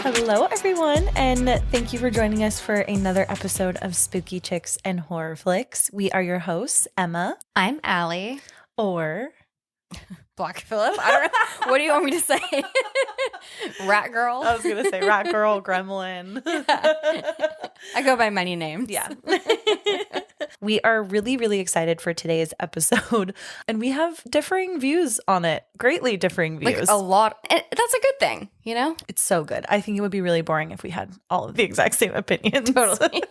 Hello, everyone, and thank you for joining us for another episode of Spooky Chicks and Horror Flicks. We are your hosts, Emma. I'm Allie. Or Black Phillip. I don't know. What do you want me to say? Rat Girl? I was going to say Rat Girl, Gremlin. I go by many names. Yeah. We are really, really excited for today's episode, and we have differing views on it. Greatly differing views. Like a lot. And that's a good thing, you know? It's so good. I think it would be really boring if we had all of the exact same opinions. Totally.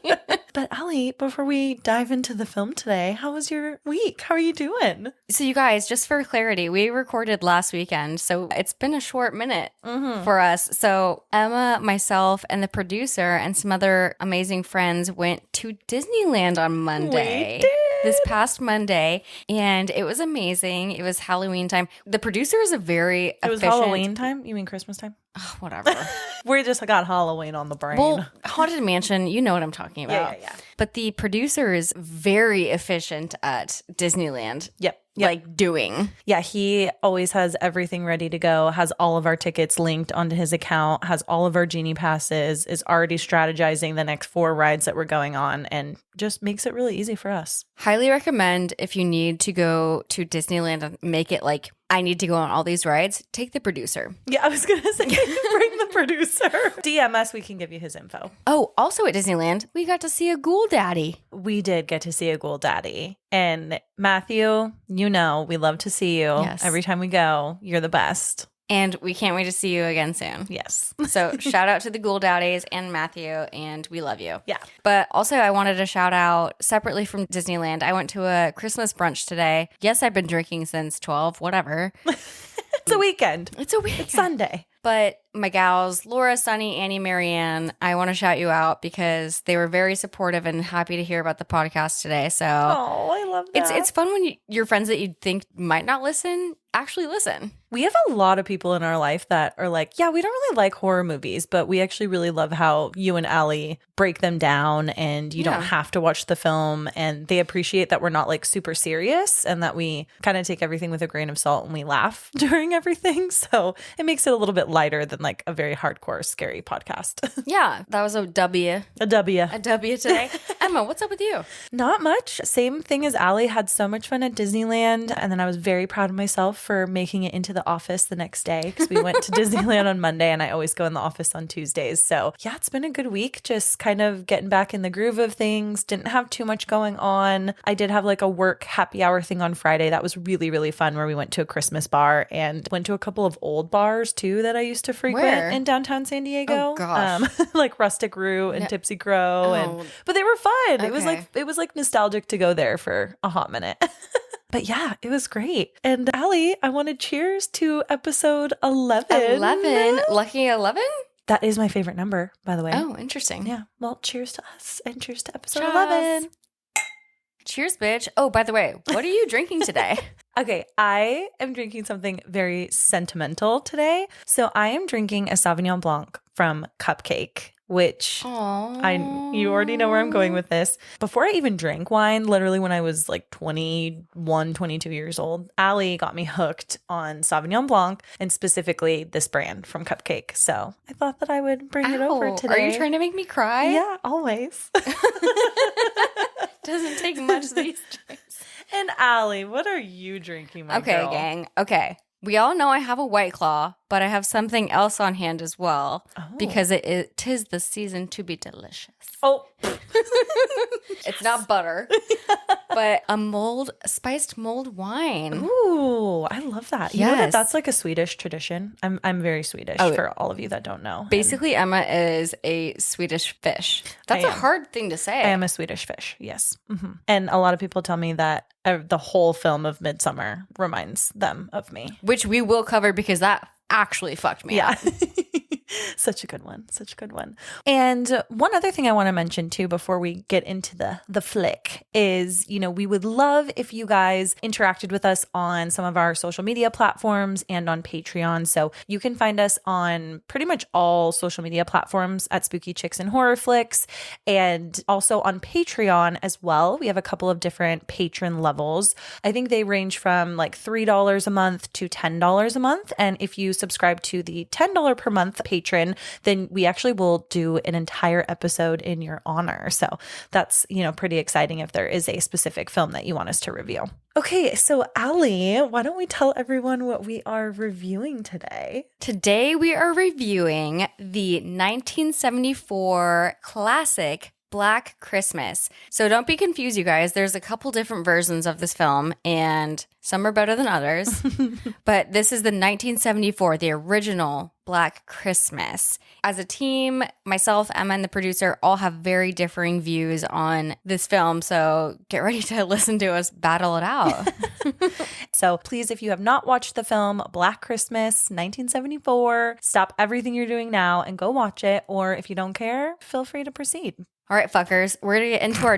But Allie, before we dive into the film today, how was your week? How are you doing? So you guys, just for clarity, we recorded last weekend, so it's been a short minute for us. So Emma, myself, and the producer and some other amazing friends went to Disneyland on Monday. We did. This past Monday, and it was amazing. It was Halloween time. The producer is a very It was Halloween time? You mean Christmas time? Oh, whatever. We just got Halloween on the brain. Well, Haunted Mansion, you know what I'm talking about. Yeah. But the producer is very efficient at Disneyland. Yep. Like doing. Yeah, he always has everything ready to go, has all of our tickets linked onto his account, has all of our Genie passes, is already strategizing the next 4 rides that we're going on, and just makes it really easy for us. Highly recommend if you need to go to Disneyland and make it like, I need to go on all these rides, take the producer. Yeah, I was going to say, bring the producer. DM us, we can give you his info. Oh, also at Disneyland, we got to see a ghoul daddy. We did get to see a ghoul daddy. And Matthew, you know, we love to see you. Yes. Every time we go, you're the best. And we can't wait to see you again soon. Yes. So shout out to the Ghoul Daddies and Matthew, and we love you. Yeah. But also I wanted to shout out separately from Disneyland. I went to a Christmas brunch today. Yes, I've been drinking since 12, whatever. It's a weekend. It's a weekend. It's Sunday. But my gals, Laura, Sunny, Annie, Marianne, I want to shout you out because they were very supportive and happy to hear about the podcast today. So Oh, I love that. it's fun when your friends that you'd think might not listen actually listen. We have a lot of people in our life that are like, yeah, we don't really like horror movies, but we actually really love how you and Allie break them down and you don't have to watch the film. And they appreciate that we're not like super serious and that we kind of take everything with a grain of salt and we laugh during everything. So it makes it a little bit lighter than like a very hardcore, scary podcast. Yeah, that was a W. A W. A W today. Emma, what's up with you? Not much. Same thing as Allie. Had so much fun at Disneyland. And then I was very proud of myself for making it into the office the next day because we went to Disneyland on Monday and I always go in the office on Tuesdays. So yeah, it's been a good week. Just kind of getting back in the groove of things. Didn't have too much going on. I did have like a work happy hour thing on Friday. That was really, really fun where we went to a Christmas bar and went to a couple of old bars too that I used to frequent Where? in downtown San Diego. Oh, gosh. Like Rustic Root and Tipsy Crow. But they were fun. Okay. It was like nostalgic to go there for a hot minute. But yeah, it was great. And Allie, I wanted cheers to episode 11. 11? Lucky 11? That is my favorite number, by the way. Oh, interesting. Yeah. Well, cheers to us and cheers to episode Cheers. 11. Cheers, bitch. Oh, by the way, what are you drinking today? Okay, I am drinking something very sentimental today. So I am drinking a Sauvignon Blanc from Cupcake, which you already know where I'm going with this. Before I even drank wine, literally when I was like 21, 22 years old, Allie got me hooked on Sauvignon Blanc and specifically this brand from Cupcake. So I thought that I would bring it over today. Are you trying to make me cry? Yeah, always. Doesn't take much these days. And Allie, what are you drinking, my girl? Okay, gang. Okay. We all know I have a White Claw, but I have something else on hand as well because tis the season to be delicious. Oh. It's not butter, but a spiced mulled wine. Ooh, I love that. You know Yes. that's like a Swedish tradition. I'm very Swedish for all of you that don't know. Basically, Emma is a Swedish fish. That's a hard thing to say. I am a Swedish fish, yes. And a lot of people tell me that the whole film of Midsummer reminds them of me. Which we will cover because that actually fucked me up. Such a good one. Such a good one. And one other thing I want to mention too before we get into the flick is, you know, we would love if you guys interacted with us on some of our social media platforms and on Patreon. So you can find us on pretty much all social media platforms at Spooky Chicks and Horror Flicks, and also on Patreon as well. We have a couple of different patron levels. I think they range from like $3 a month to $10 a month. And if you subscribe to the $10 per month patron, then we actually will do an entire episode in your honor. So that's, pretty exciting if there is a specific film that you want us to review. Okay, so Allie, why don't we tell everyone what we are reviewing today? Today we are reviewing the 1974 classic Black Christmas. So don't be confused, you guys. There's a couple different versions of this film, and some are better than others. But this is the 1974, the original Black Christmas. As a team, myself, Emma, and the producer all have very differing views on this film. So get ready to listen to us battle it out. So please, if you have not watched the film Black Christmas 1974, stop everything you're doing now and go watch it. Or if you don't care, feel free to proceed. All right, fuckers, we're going to get into our...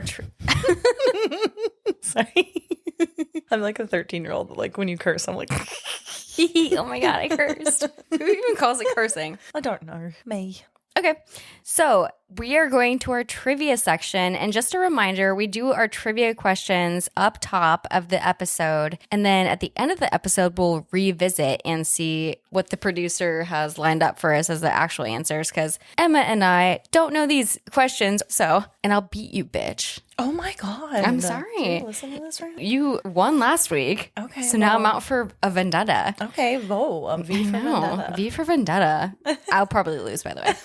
Sorry. I'm like a 13-year-old. Like when you curse, I'm like... Oh my God, I cursed. Who even calls it cursing? I don't know. Me. Okay, so we are going to our trivia section. And just a reminder, we do our trivia questions up top of the episode. And then at the end of the episode, we'll revisit and see what the producer has lined up for us as the actual answers. Because Emma and I don't know these questions. And I'll beat you, bitch. Oh my God. I'm sorry. Can you listen to this right now? You won last week. Okay. So now I'm out for a vendetta. Okay, whoa. V for vendetta. V for vendetta. I'll probably lose, by the way.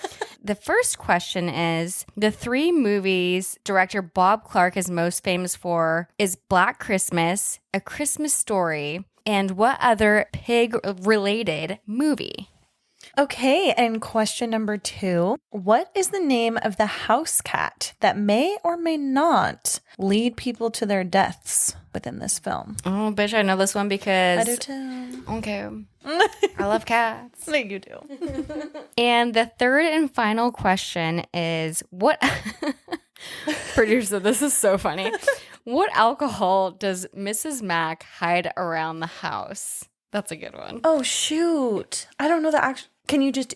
The first question is, the three movies director Bob Clark is most famous for is Black Christmas, A Christmas Story, and what other pig-related movie? Okay, and question number 2. What is the name of the house cat that may or may not lead people to their deaths within this film? Oh, bitch, I know this one because... I do too. Okay. I love cats. No, you do. And the third and final question is, what... Producer, this is so funny. What alcohol does Mrs. Mac hide around the house? That's a good one. Oh, shoot. I don't know the actual...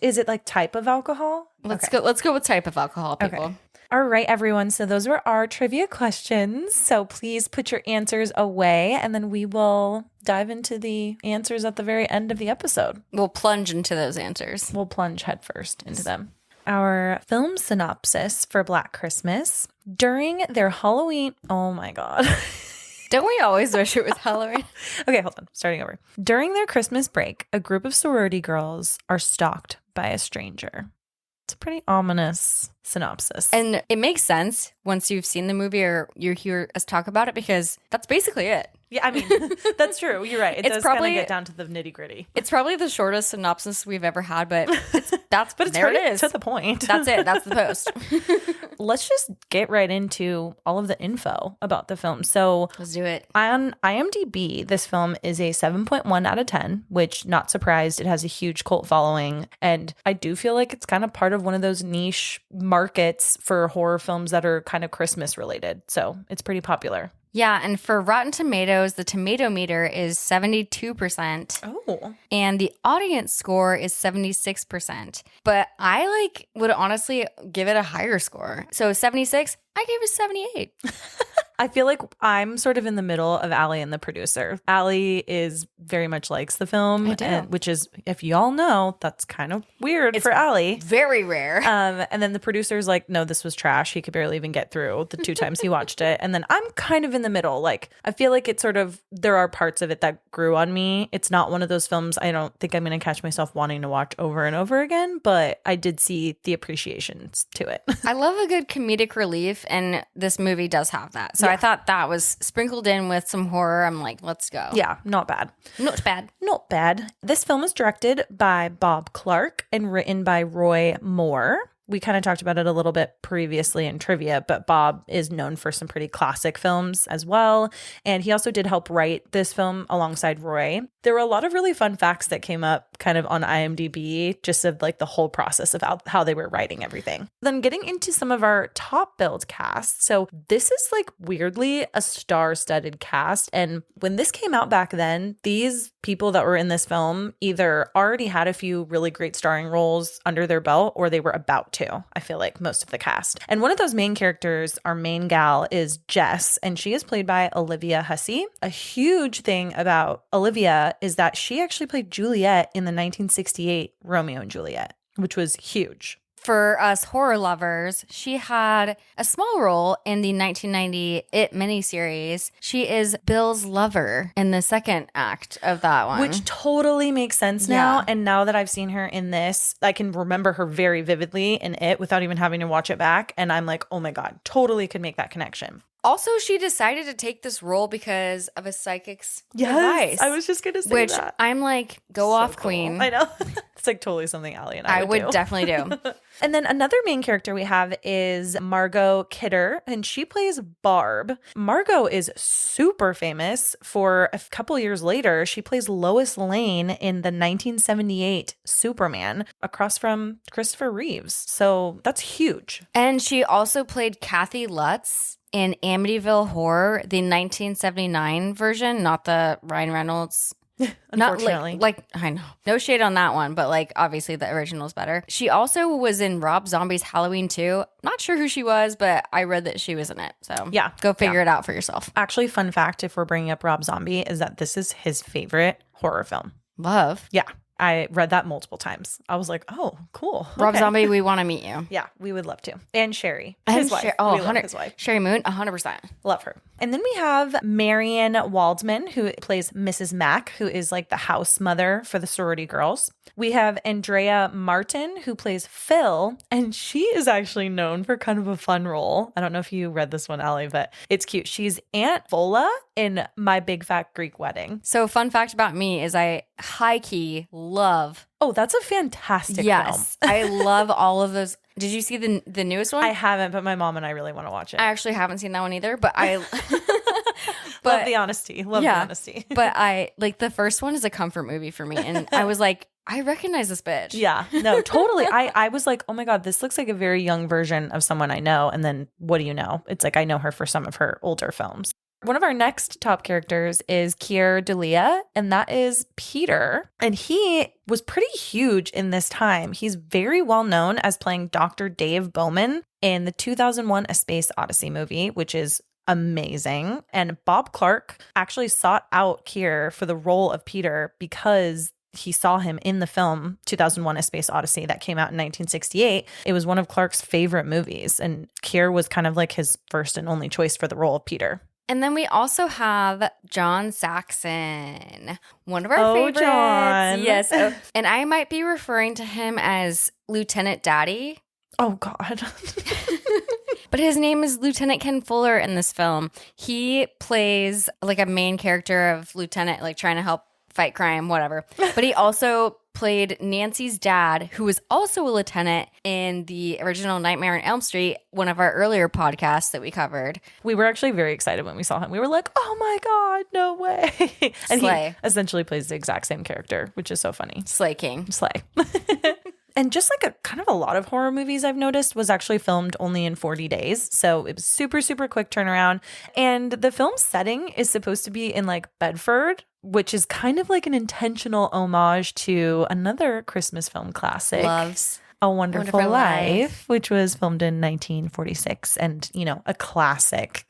is it like type of alcohol? Let's go with type of alcohol, people. Okay. All right, everyone. So those were our trivia questions. So please put your answers away, and then we will dive into the answers at the very end of the episode. We'll plunge into those answers. We'll plunge headfirst into them. Our film synopsis for Black Christmas. During their Halloween... Oh my God. Don't we always wish it was Halloween? Okay, hold on. Starting over. During their Christmas break, a group of sorority girls are stalked by a stranger. It's a pretty ominous synopsis. And it makes sense once you've seen the movie or you hear us talk about it, because that's basically it. Yeah, I mean, that's true. You're right. It does probably kind of get down to the nitty gritty. It's probably the shortest synopsis we've ever had, but it's there it is. To the point. That's it. That's the post. Let's just get right into all of the info about the film. So let's do it. On IMDb, this film is a 7.1 out of 10, which, not surprised, it has a huge cult following. And I do feel like it's kind of part of one of those niche markets for horror films that are kind of Christmas related. So it's pretty popular. Yeah, and for Rotten Tomatoes, the tomato meter is 72%. Oh. And the audience score is 76%. But I would honestly give it a higher score. So 76, I gave it 78. I feel like I'm sort of in the middle of Allie and the producer. Allie is very much likes the film, which is, if y'all know, that's kind of weird for Allie. Very rare. And then the producer's like, no, this was trash. He could barely even get through the 2 times he watched it. And then I'm kind of in the middle. Like, I feel like it's sort of, there are parts of it that grew on me. It's not one of those films I don't think I'm going to catch myself wanting to watch over and over again, but I did see the appreciations to it. I love a good comedic relief, and this movie does have that. So I thought that was sprinkled in with some horror. I'm like, let's go. Yeah, not bad. Not bad. Not bad. This film is directed by Bob Clark and written by Roy Moore. We kind of talked about it a little bit previously in trivia, but Bob is known for some pretty classic films as well. And he also did help write this film alongside Roy. There were a lot of really fun facts that came up kind of on IMDb, just of like the whole process of how they were writing everything. Then getting into some of our top billed cast. So this is like weirdly a star-studded cast. And when this came out back then, these people that were in this film either already had a few really great starring roles under their belt, or they were about to, I feel like, most of the cast. And one of those main characters, our main gal, is Jess, and she is played by Olivia Hussey. A huge thing about Olivia is that she actually played Juliet in the 1968 Romeo and Juliet. which was huge. For us horror lovers, she had a small role in the 1990 It miniseries. She is Bill's lover in the second act of that one. Which totally makes sense now. And now that I've seen her in this, I can remember her very vividly in it without even having to watch it back. And I'm like, oh my God, totally could make that connection. Also, she decided to take this role because of a psychic's advice. I was just going to say which that. I'm like, go off, cool. queen. I know. It's like totally something Allie and I would do. definitely do. And then another main character we have is Margot Kidder, and she plays Barb. Margot is super famous. For a couple years later, she plays Lois Lane in the 1978 Superman across from Christopher Reeves. So that's huge. And she also played Kathy Lutz in Amityville Horror, the 1979 version, not the Ryan Reynolds. Unfortunately. Not like I know. No shade on that one, but like obviously the original's better. She also was in Rob Zombie's Halloween 2. Not sure who she was, but I read that she was in it. So yeah, go figure it out for yourself. Actually, fun fact, if we're bringing up Rob Zombie, is that this is his favorite horror film. Love. Yeah. I read that multiple times. I was like, oh, cool. Rob Zombie, we want to meet you. Yeah, we would love to. And Sherry, and his wife. We love his wife. Sherry Moon, 100%. Love her. And then we have Marion Waldman, who plays Mrs. Mack, who is like the house mother for the sorority girls. We have Andrea Martin, who plays Phil, and she is actually known for kind of a fun role. I don't know if you read this one, Allie, but it's cute. She's Aunt Vola in My Big Fat Greek Wedding. So fun fact about me is I high-key love. Oh, that's a fantastic film. Yes, I love all of those. Did you see the newest one? I haven't, but my mom and I really want to watch it. I actually haven't seen that one either, but I love the honesty. Love the honesty. But I like the first one is a comfort movie for me, and I was like, I recognize this bitch. Yeah, no, totally. I was like, oh my God, this looks like a very young version of someone I know. And then what do you know? It's like I know her for some of her older films. One of our next top characters is Keir Dullea, and that is Peter. And he was pretty huge in this time. He's very well known as playing Dr. Dave Bowman in the 2001 A Space Odyssey movie, which is amazing. And Bob Clark actually sought out Keir for the role of Peter because he saw him in the film 2001 A Space Odyssey that came out in 1968. It was one of Clark's favorite movies, and Keir was kind of like his first and only choice for the role of Peter. And then we also have John Saxon, one of our favorites. John. Yes. And I might be referring to him as Lieutenant Daddy. Oh, God. But his name is Lieutenant Ken Fuller in this film. He plays like a main character of Lieutenant, like trying to help fight crime, whatever. But he also played Nancy's dad, who was also a lieutenant in the original Nightmare on Elm Street, one of our earlier podcasts that we covered. We were actually very excited when we saw him. We were like, oh my God, no way. And Slay. He essentially plays the exact same character, which is so funny. Slay King. Slay. And just like a lot of horror movies I've noticed was actually filmed only in 40 days. So it was super, super quick turnaround. And the film's setting is supposed to be in like Bedford, which is kind of like an intentional homage to another Christmas film classic. Loves. A Wonderful Life, which was filmed in 1946 and, you know, a classic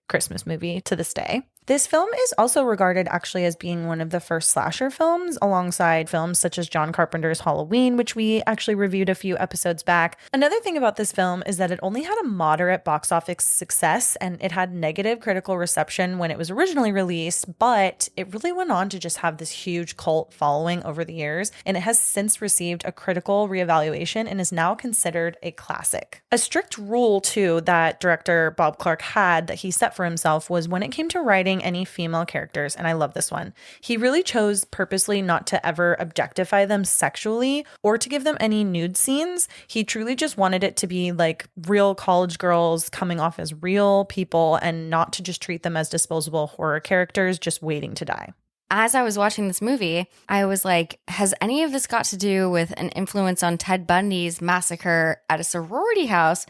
Christmas movie to this day. This film is also regarded actually as being one of the first slasher films alongside films such as John Carpenter's Halloween, which we actually reviewed a few episodes back. Another thing about this film is that it only had a moderate box office success and it had negative critical reception when it was originally released, but it really went on to just have this huge cult following over the years, and it has since received a critical reevaluation and is now considered a classic. A strict rule, too, that director Bob Clark had that he set for himself was when it came to writing any female characters, and I love this one, he really chose purposely not to ever objectify them sexually or to give them any nude scenes. He truly just wanted it to be like real college girls coming off as real people and not to just treat them as disposable horror characters just waiting to die. As I was watching this movie, I was like, has any of this got to do with an influence on Ted Bundy's massacre at a sorority house?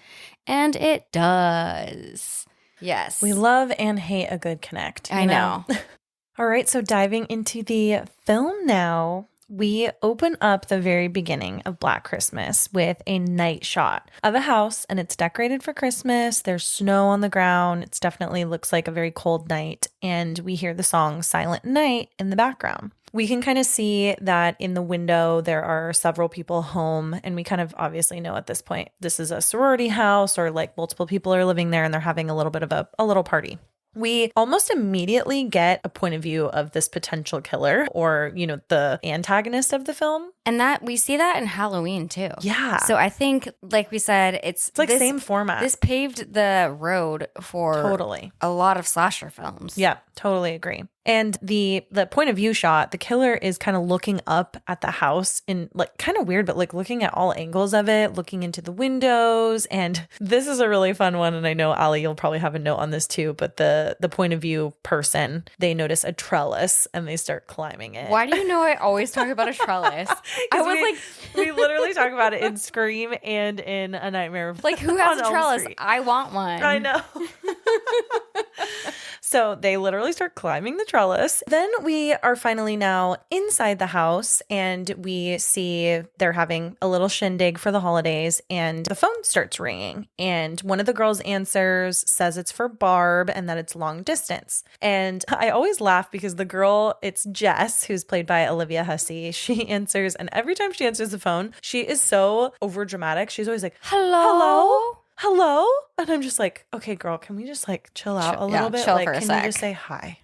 And it does. Yes. We love and hate a good connect. I know. All right, so diving into the film now, we open up the very beginning of Black Christmas with a night shot of a house, and it's decorated for Christmas. There's snow on the ground. It definitely looks like a very cold night, and we hear the song Silent Night in the background. We can kind of see that in the window there are several people home, and we kind of obviously know at this point this is a sorority house, or like multiple people are living there and they're having a little bit of a little party. We almost immediately get a point of view of this potential killer, or, you know, the antagonist of the film. And that we see that in Halloween too. Yeah. So I think, like we said, it's like same format. This paved the road for totally a lot of slasher films. Yeah, totally agree. And the point of view shot, the killer is kind of looking up at the house in like kind of weird, but like looking at all angles of it, looking into the windows. And this is a really fun one. And I know, Allie, you'll probably have a note on this too, but the point of view person, they notice a trellis and they start climbing it. Why do you know I always talk about a trellis? I was we literally talk about it in Scream and in A Nightmare. Like, who has a trellis? I want one. I know. So they literally start climbing the trellis. Then we are finally now inside the house, and we see they're having a little shindig for the holidays, and the phone starts ringing. And one of the girls answers, says it's for Barb and that it's long distance. And I always laugh because the girl, it's Jess, who's played by Olivia Hussey. She answers, and every time she answers the phone, she is so overdramatic. She's always like, hello? Hello? And I'm just like, okay, girl, can we just like chill out a little bit? Chill Like, for a can sec. you just say hi?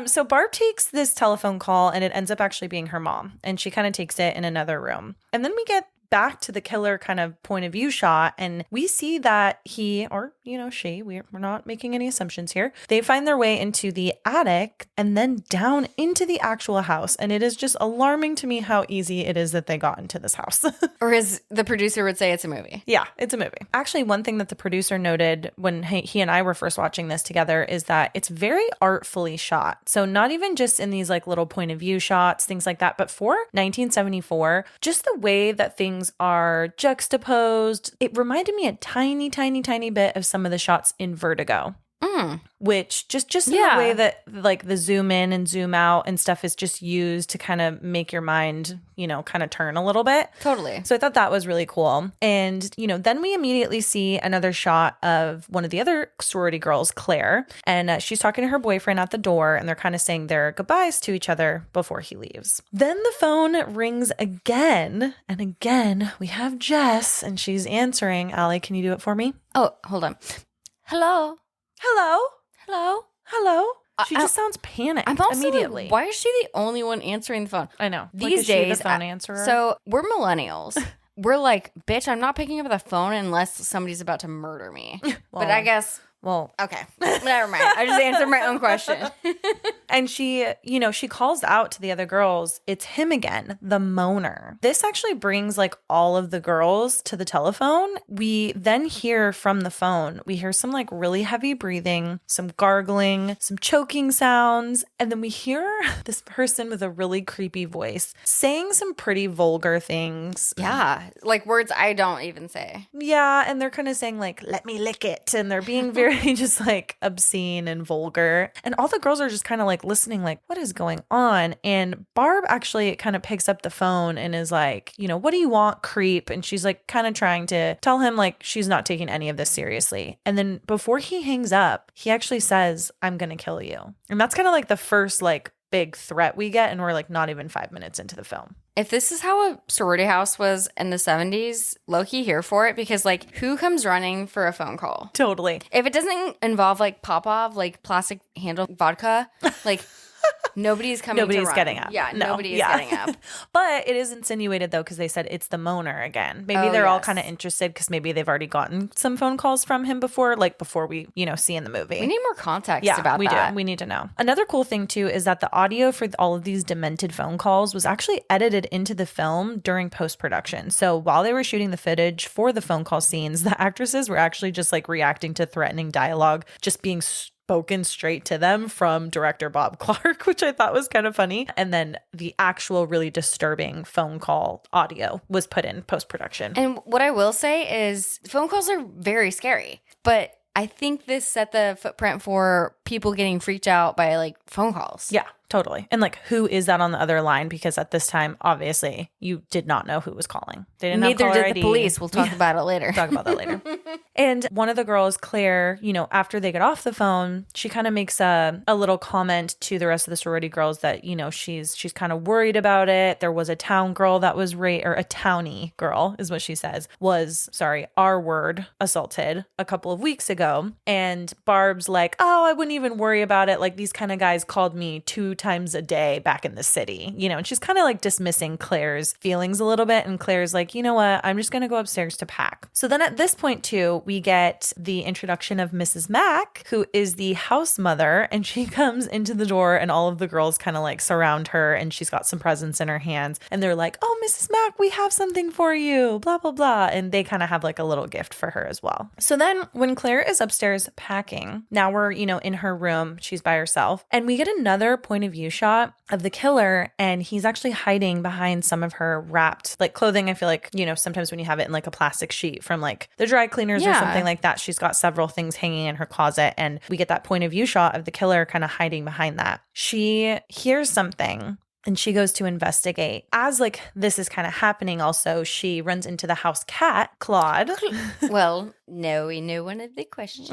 So Barb takes this telephone call, and it ends up actually being her mom, and she kind of takes it in another room. And then we get back to the killer kind of point of view shot, and we see that he, or, you know, she, we're not making any assumptions here, they find their way into the attic and then down into the actual house. And it is just alarming to me how easy it is that they got into this house. Or as the producer would say, it's a movie. Yeah, it's a movie. Actually, one thing that the producer noted when he and I were first watching this together is that it's very artfully shot. So not even just in these like little point of view shots, things like that, but for 1974, just the way that things are juxtaposed, it reminded me a tiny, tiny, tiny bit of some of the shots in Vertigo. Which just in the way that like the zoom in and zoom out and stuff is just used to kind of make your mind, you know, kind of turn a little bit. Totally. So I thought that was really cool. And, you know, then we immediately see another shot of one of the other sorority girls, Claire, and she's talking to her boyfriend at the door, and they're kind of saying their goodbyes to each other before he leaves. Then the phone rings again, and again we have Jess, and she's answering. Allie, can you do it for me? Oh, hold on. Hello. Hello? Hello. Hello? She just sounds panicked I'm also immediately. Like, why is she the only one answering the phone? I know. These like, is days, she the phone answerer? So we're millennials. We're like, bitch, I'm not picking up the phone unless somebody's about to murder me. But I guess... Well, okay. Never mind. I just answered my own question. And she, you know, she calls out to the other girls, it's him again, the moaner. This actually brings like all of the girls to the telephone. We then hear from the phone, we hear some like really heavy breathing, some gargling, some choking sounds. And then we hear this person with a really creepy voice saying some pretty vulgar things. Yeah. Like words I don't even say. Yeah. And they're kind of saying like, let me lick it. And they're being very just like obscene and vulgar. And all the girls are just kind of like listening, like, what is going on? And Barb actually kind of picks up the phone and is like, you know, what do you want, creep? And she's like kind of trying to tell him like she's not taking any of this seriously. And then before he hangs up, he actually says, I'm going to kill you. And that's kind of like the first like big threat we get. And we're like not even 5 minutes into the film. If this is how a sorority house was in the 70s, low-key here for it, because like who comes running for a phone call? Totally. If it doesn't involve like Popov, like plastic handle vodka, like nobody's coming Nobody's to run. getting up. Yeah, No. nobody is getting up. But it is insinuated though, because they said it's the moaner again. Maybe they're all kind of interested because maybe they've already gotten some phone calls from him before, like before we, you know, see in the movie. We need more context about we that. do. We need to know. Another cool thing too is that the audio for all of these demented phone calls was actually edited into the film during post-production. So while they were shooting the footage for the phone call scenes, the actresses were actually just like reacting to threatening dialogue, just being spoken straight to them from director Bob Clark, which I thought was kind of funny. And then the actual really disturbing phone call audio was put in post-production. And what I will say is phone calls are very scary, but I think this set the footprint for people getting freaked out by like phone calls. Yeah, totally. And like, who is that on the other line? Because at this time, obviously, you did not know who was calling. They didn't Neither have caller did ID. the police. We'll talk about it later. Talk about that later. And one of the girls, Claire, you know, after they get off the phone, she kind of makes a little comment to the rest of the sorority girls that, you know, she's kind of worried about it. There was a town girl that was or a townie girl is what she says, our word, assaulted a couple of weeks ago. And Barb's like, oh, I wouldn't even worry about it. Like, these kind of guys called me 2 times a day back in the city, you know, and she's kind of like dismissing Claire's feelings a little bit. And Claire's like, you know what? I'm just going to go upstairs to pack. So then at this point too, we get the introduction of Mrs. Mack, who is the house mother, and she comes into the door and all of the girls kind of like surround her and she's got some presents in her hands and they're like, oh, Mrs. Mack, we have something for you, blah, blah, blah. And they kind of have like a little gift for her as well. So then when Claire is upstairs packing, now we're, you know, in her room, she's by herself, and we get another point of view shot of the killer, and he's actually hiding behind some of her wrapped like clothing. I feel like, you know, sometimes when you have it in like a plastic sheet from like the dry cleaners or something like that, she's got several things hanging in her closet, and we get that point of view shot of the killer kind of hiding behind that. She hears something and she goes to investigate. As like this is kind of happening also, she runs into the house cat, Claude. Well, no, we knew one of the questions.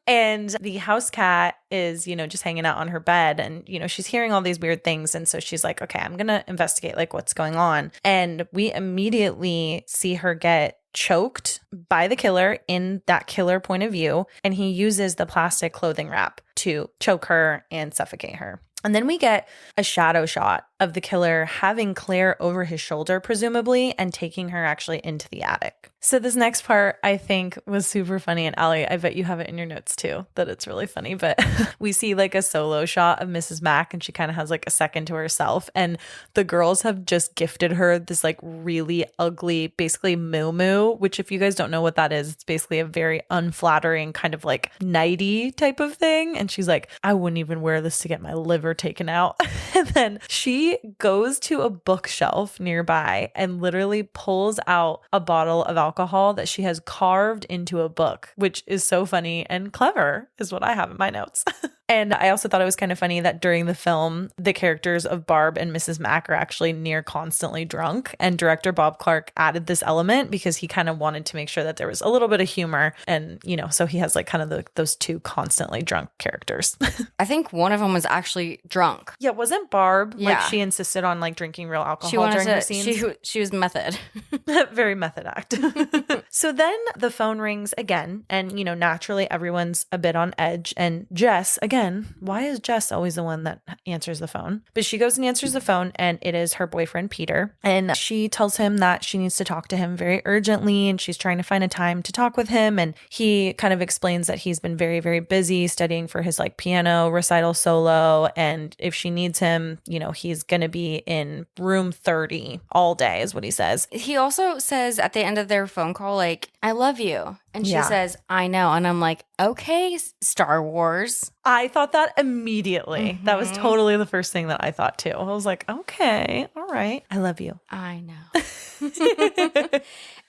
And the house cat is, you know, just hanging out on her bed, and, you know, she's hearing all these weird things. And so she's like, okay, I'm going to investigate like what's going on. And we immediately see her get choked by the killer in that killer point of view. And he uses the plastic clothing wrap to choke her and suffocate her. And then we get a shadow shot of the killer having Claire over his shoulder, presumably, and taking her actually into the attic. So this next part, I think, was super funny. And Allie, I bet you have it in your notes too, that it's really funny. But we see like a solo shot of Mrs. Mack, and she kind of has like a second to herself. And the girls have just gifted her this like really ugly, basically moo-moo, which if you guys don't know what that is, it's basically a very unflattering kind of like nighty type of thing. And she's like, I wouldn't even wear this to get my liver taken out. And then she goes to a bookshelf nearby and literally pulls out a bottle of alcohol that she has carved into a book, which is so funny and clever, is what I have in my notes. And I also thought it was kind of funny that during the film, the characters of Barb and Mrs. Mack are actually near constantly drunk. And director Bob Clark added this element because he kind of wanted to make sure that there was a little bit of humor. And, you know, so he has like kind of those 2 constantly drunk characters. I think one of them was actually drunk. Yeah, wasn't Barb? Yeah. Like she insisted on like drinking real alcohol during her scenes. She was method. Very method act. So then the phone rings again. And, you know, naturally everyone's a bit on edge. And Jess, again, why is Jess always the one that answers the phone? But she goes and answers the phone, and it is her boyfriend, Peter. And she tells him that she needs to talk to him very urgently, and she's trying to find a time to talk with him. And he kind of explains that he's been very, very busy studying for his like piano recital solo. And if she needs him, you know, he's going to be in room 30 all day is what he says. He also says at the end of their phone call, like, I love you. And she says, I know. And I'm like, okay, Star Wars. I thought that immediately. Mm-hmm. That was totally the first thing that I thought too. I was like, okay, all right. I love you. I know.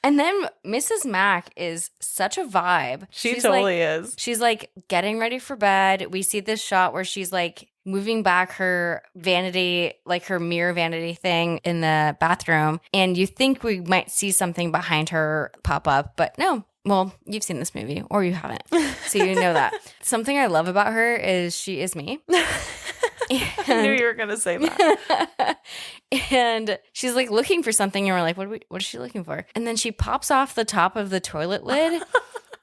And then Mrs. Mack is such a vibe. She's totally like, is. She's like getting ready for bed. We see this shot where she's like moving back her vanity, like her mirror vanity thing in the bathroom. And you think we might see something behind her pop up, but no. Well, you've seen this movie or you haven't. So you know that. Something I love about her is she is me. I knew you were going to say that. And she's like looking for something and we're like, what is she looking for? And then she pops off the top of the toilet lid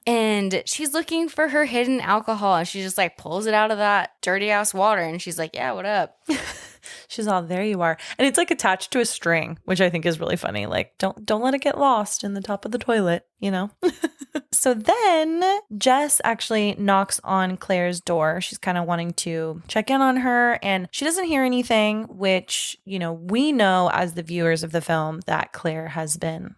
and she's looking for her hidden alcohol and she just like pulls it out of that dirty ass water and she's like, yeah, what up? She's all, there you are. And it's like attached to a string, which I think is really funny. Like, don't let it get lost in the top of the toilet, you know? So then Jess actually knocks on Claire's door. She's kind of wanting to check in on her and she doesn't hear anything, which, you know, we know as the viewers of the film that Claire has been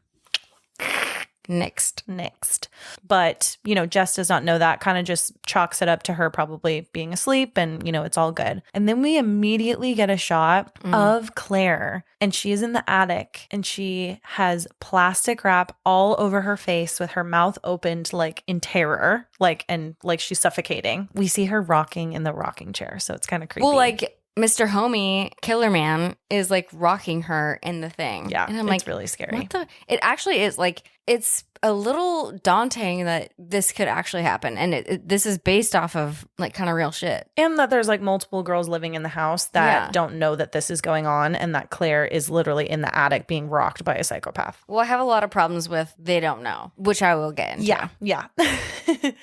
nixed. But, you know, Jess does not know that, kind of just chalks it up to her probably being asleep and, you know, it's all good. And then we immediately get a shot of Claire and she is in the attic and she has plastic wrap all over her face with her mouth opened like in terror, like, and like she's suffocating. We see her rocking in the rocking chair. So it's kind of creepy. Well, like Mr. Homie, Killer Man, is like rocking her in the thing. Yeah, and I'm it's like, really scary. What the? It actually is like, it's a little daunting that this could actually happen. And this is based off of like kind of real shit. And that there's like multiple girls living in the house that don't know that this is going on, and that Claire is literally in the attic being rocked by a psychopath. Well, I have a lot of problems with they don't know, which I will get into. Yeah.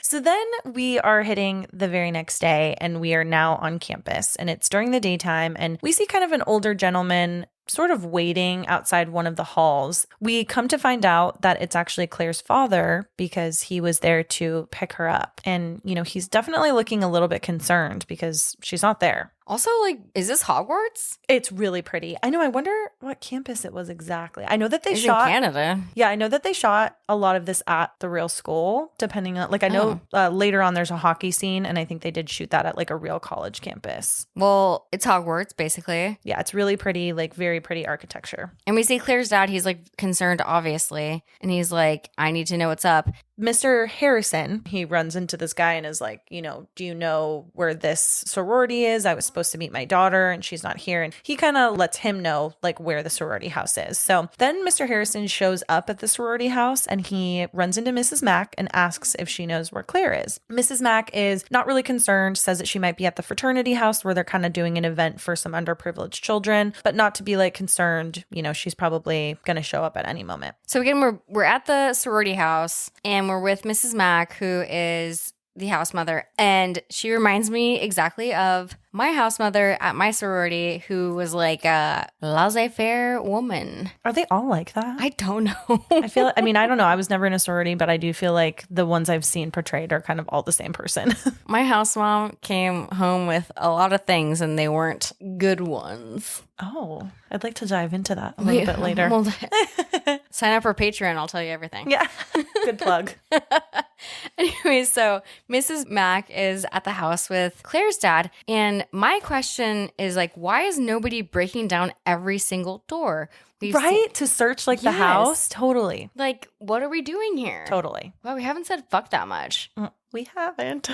So then we are hitting the very next day, and we are now on campus, and it's during the daytime, and we see kind of an older gentleman sort of waiting outside one of the halls. We come to find out that it's actually Claire's father because he was there to pick her up. And, you know, he's definitely looking a little bit concerned because she's not there. Also, like, is this Hogwarts? It's really pretty. I know. I wonder what campus it was exactly. I know that they It's shot in Canada. Yeah, I know that they shot a lot of this at the real school, depending on, like, I know later on there's a hockey scene, and I think they did shoot that at like a real college campus. Well, it's Hogwarts, basically. Yeah, it's really pretty, like very pretty architecture. And we see Claire's dad. He's like concerned, obviously. And he's like, I need to know what's up. Mr. Harrison, he runs into this guy and is like, you know, do you know where this sorority is? I was supposed to meet my daughter and she's not here. And he kind of lets him know like where the sorority house is. So then Mr. Harrison shows up at the sorority house and he runs into Mrs. Mack and asks if she knows where Claire is. Mrs. Mack is not really concerned, says that she might be at the fraternity house where they're kind of doing an event for some underprivileged children, but not to be like concerned. You know, she's probably going to show up at any moment. So again, we're at the sorority house and we're with Mrs. Mack, who is the house mother. And she reminds me exactly of my house mother at my sorority, who was like a laissez-faire woman. Are they all like that? I don't know. I mean, I don't know. I was never in a sorority, but I do feel like the ones I've seen portrayed are kind of all the same person. My house mom came home with a lot of things and they weren't good ones. Oh, I'd like to dive into that a little bit later. Well, sign up for Patreon. I'll tell you everything. Yeah. Good plug. Anyway, so Mrs. Mack is at the house with Claire's dad. And my question is like, why is nobody breaking down every single door? To search like the house? Totally. Like, what are we doing here? Totally. Well, we haven't said fuck that much. We haven't.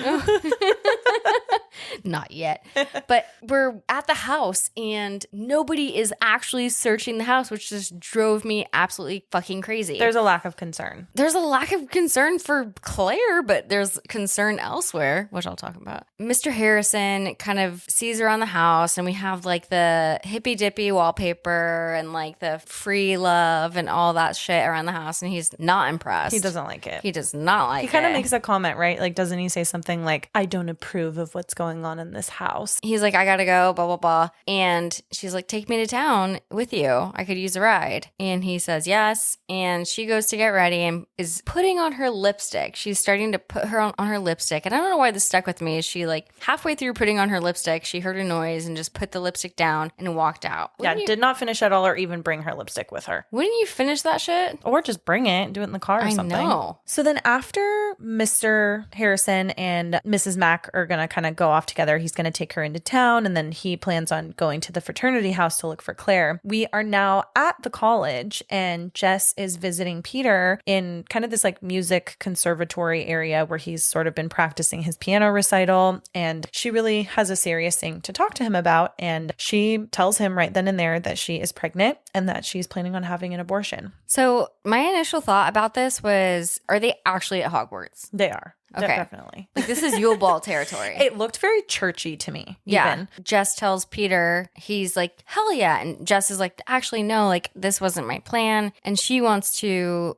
Not yet. But we're at the house and nobody is actually searching the house, which just drove me absolutely fucking crazy. There's a lack of concern. There's a lack of concern for Claire, but there's concern elsewhere, which I'll talk about. Mr. Harrison kind of sees around the house and we have like the hippy dippy wallpaper and like the free love and all that shit around the house. And he's not impressed. He doesn't like it. He does not like it. He kind of makes a comment, right? Like, doesn't he say something like, I don't approve of what's going on in this house? He's like, I gotta go, blah, blah, blah. And she's like, take me to town with you. I could use a ride. And he says yes. And she goes to get ready and is putting on her lipstick. She's starting to put her on her lipstick. And I don't know why this stuck with me. She like halfway through putting on her lipstick, she heard a noise and just put the lipstick down and walked out. Did not finish at all or even bring her lipstick with her. Wouldn't you finish that shit? Or just bring it and do it in the car or something. I know. So then after Mr. Harrison and Mrs. Mack are going to kind of go off together, he's going to take her into town and then he plans on going to the fraternity house to look for Claire. We are now at the college and Jess is visiting Peter in kind of this like music conservatory area where he's sort of been practicing his piano recital, and she really has a serious thing to talk to him about, and she tells him right then and there that she is pregnant and that she's planning on having an abortion. So my initial thought about this was, are they actually at Hogwarts? They are. Okay. Definitely. Like this is Yule Ball territory. It looked very churchy to me. Yeah. Even. Jess tells Peter, he's like, hell yeah. And Jess is like, actually, no, like this wasn't my plan. And she wants to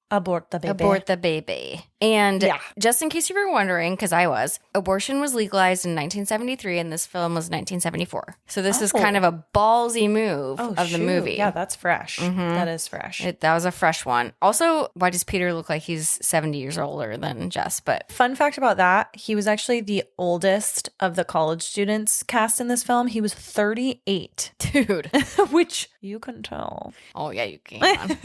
abort the baby. And just in case you were wondering, because I was, abortion was legalized in 1973 and this film was 1974. So this is kind of a ballsy move of the movie. Yeah, that's fresh. Mm-hmm. That is fresh. That was a fresh one. Also, why does Peter look like he's 70 years older than Jess? But fun fact about that, he was actually the oldest of the college students cast in this film. He was 38. Dude. Which you can tell. Oh, yeah, you can.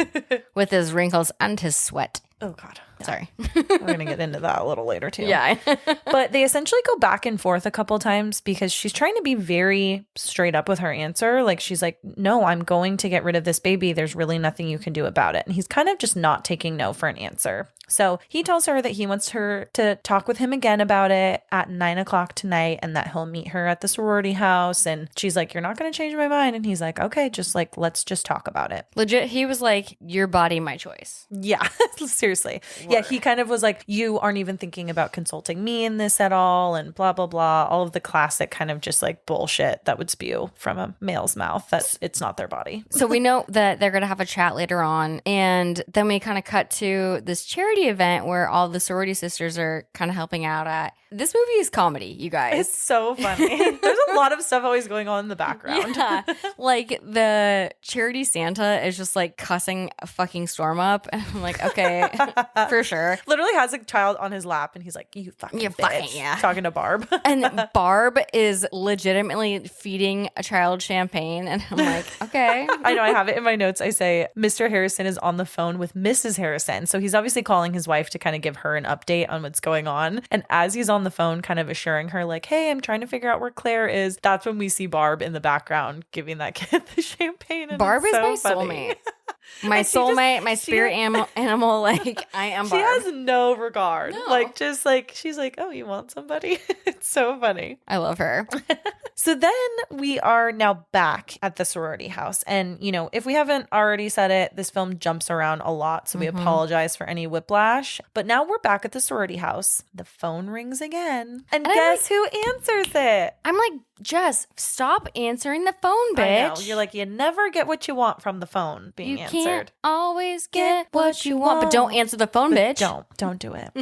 With his wrinkles and his sweat. Oh, God. Sorry. We're going to get into that a little later, too. Yeah. But they essentially go back and forth a couple times because she's trying to be very straight up with her answer. Like, she's like, no, I'm going to get rid of this baby. There's really nothing you can do about it. And he's kind of just not taking no for an answer. So he tells her that he wants her to talk with him again about it at 9 o'clock tonight and that he'll meet her at the sorority house. And she's like, you're not going to change my mind. And he's like, okay, just like, let's just talk about it. Legit, he was like, your body, my choice. Yeah, seriously. Yeah, he kind of was like, you aren't even thinking about consulting me in this at all and blah, blah, blah. All of the classic kind of just like bullshit that would spew from a male's mouth that it's not their body. So we know that they're going to have a chat later on. And then we kind of cut to this charity event where all the sorority sisters are kind of helping out at. This movie is comedy, you guys. It's so funny. There's a lot of stuff always going on in the background. Yeah. Like the charity Santa is just like cussing a fucking storm up. And I'm like, okay, for sure. Literally has a child on his lap and he's like, you fucking bitch. Yeah. Talking to Barb. And Barb is legitimately feeding a child champagne. And I'm like, okay. I know, I have it in my notes. I say, Mr. Harrison is on the phone with Mrs. Harrison. So he's obviously calling his wife to kind of give her an update on what's going on. And as he's on the phone, kind of assuring her, like, hey, I'm trying to figure out where Claire is. That's when we see Barb in the background giving that kid the champagne. And Barb is so my funny. soulmate. My soulmate, my spirit animal, like I am Barb. She has no regard. No. Like, just like, she's like, oh, you want somebody? It's so funny. I love her. So then we are now back at the sorority house. And, you know, if we haven't already said it, this film jumps around a lot. So we apologize for any whiplash. But now we're back at the sorority house. The phone rings again. And guess who answers it? I'm like, Jess, stop answering the phone, bitch. I know. You're like, you never get what you want from the phone being answered. You can't always get what you want. But don't answer the phone, bitch. Don't do it.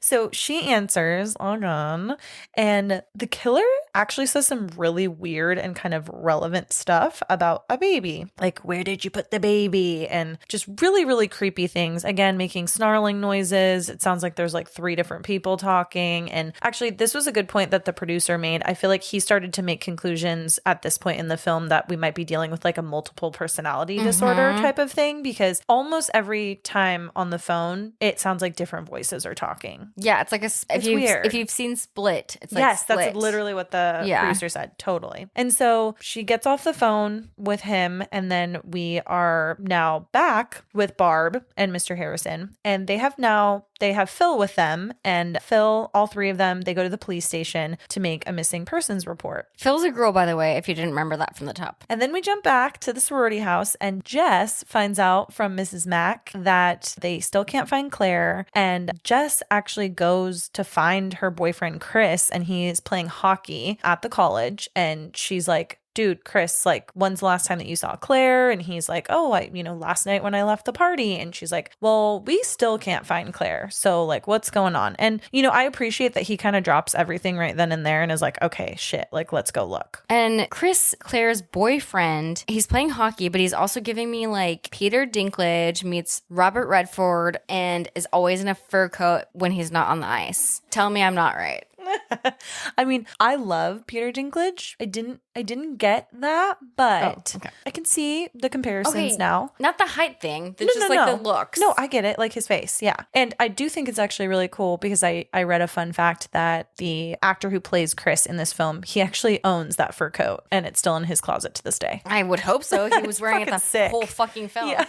So she answers on, and the killer actually says some really weird and kind of relevant stuff about a baby. Like, where did you put the baby? And just really, really creepy things. Again, making snarling noises. It sounds like there's like 3 different people talking. And actually, this was a good point that the producer made. I feel like he started to make conclusions at this point in the film that we might be dealing with like a multiple personality disorder type of thing, because almost every time on the phone, it sounds like different voices are talking. Yeah, it's like if you've seen Split, it's like yes, Split. That's literally what the producer said. Totally. And so she gets off the phone with him, and then we are now back with Barb and Mr. Harrison, and they have Phil with them, and Phil, all 3 of them, they go to the police station to make a missing persons report. Phil's a girl, by the way, if you didn't remember that from the top. And then we jump back to the sorority house, and Jess finds out from Mrs. Mack that they still can't find Claire, and Jess actually goes to find her boyfriend Chris, and he is playing hockey at the college, and she's like, dude, Chris, like, when's the last time that you saw Claire? And he's like, oh, last night when I left the party. And she's like, well, we still can't find Claire. So like, what's going on? And, I appreciate that he kind of drops everything right then and there and is like, okay, shit, like, let's go look. And Chris, Claire's boyfriend, he's playing hockey, but he's also giving me like Peter Dinklage meets Robert Redford and is always in a fur coat when he's not on the ice. Tell me I'm not right. I mean, I love Peter Dinklage. I didn't get that, but I can see the comparisons now. Not the height thing, the looks. No, I get it, like his face, yeah. And I do think it's actually really cool because I read a fun fact that the actor who plays Chris in this film, he actually owns that fur coat, and it's still in his closet to this day. I would hope so. He was wearing it the whole fucking film. Yeah.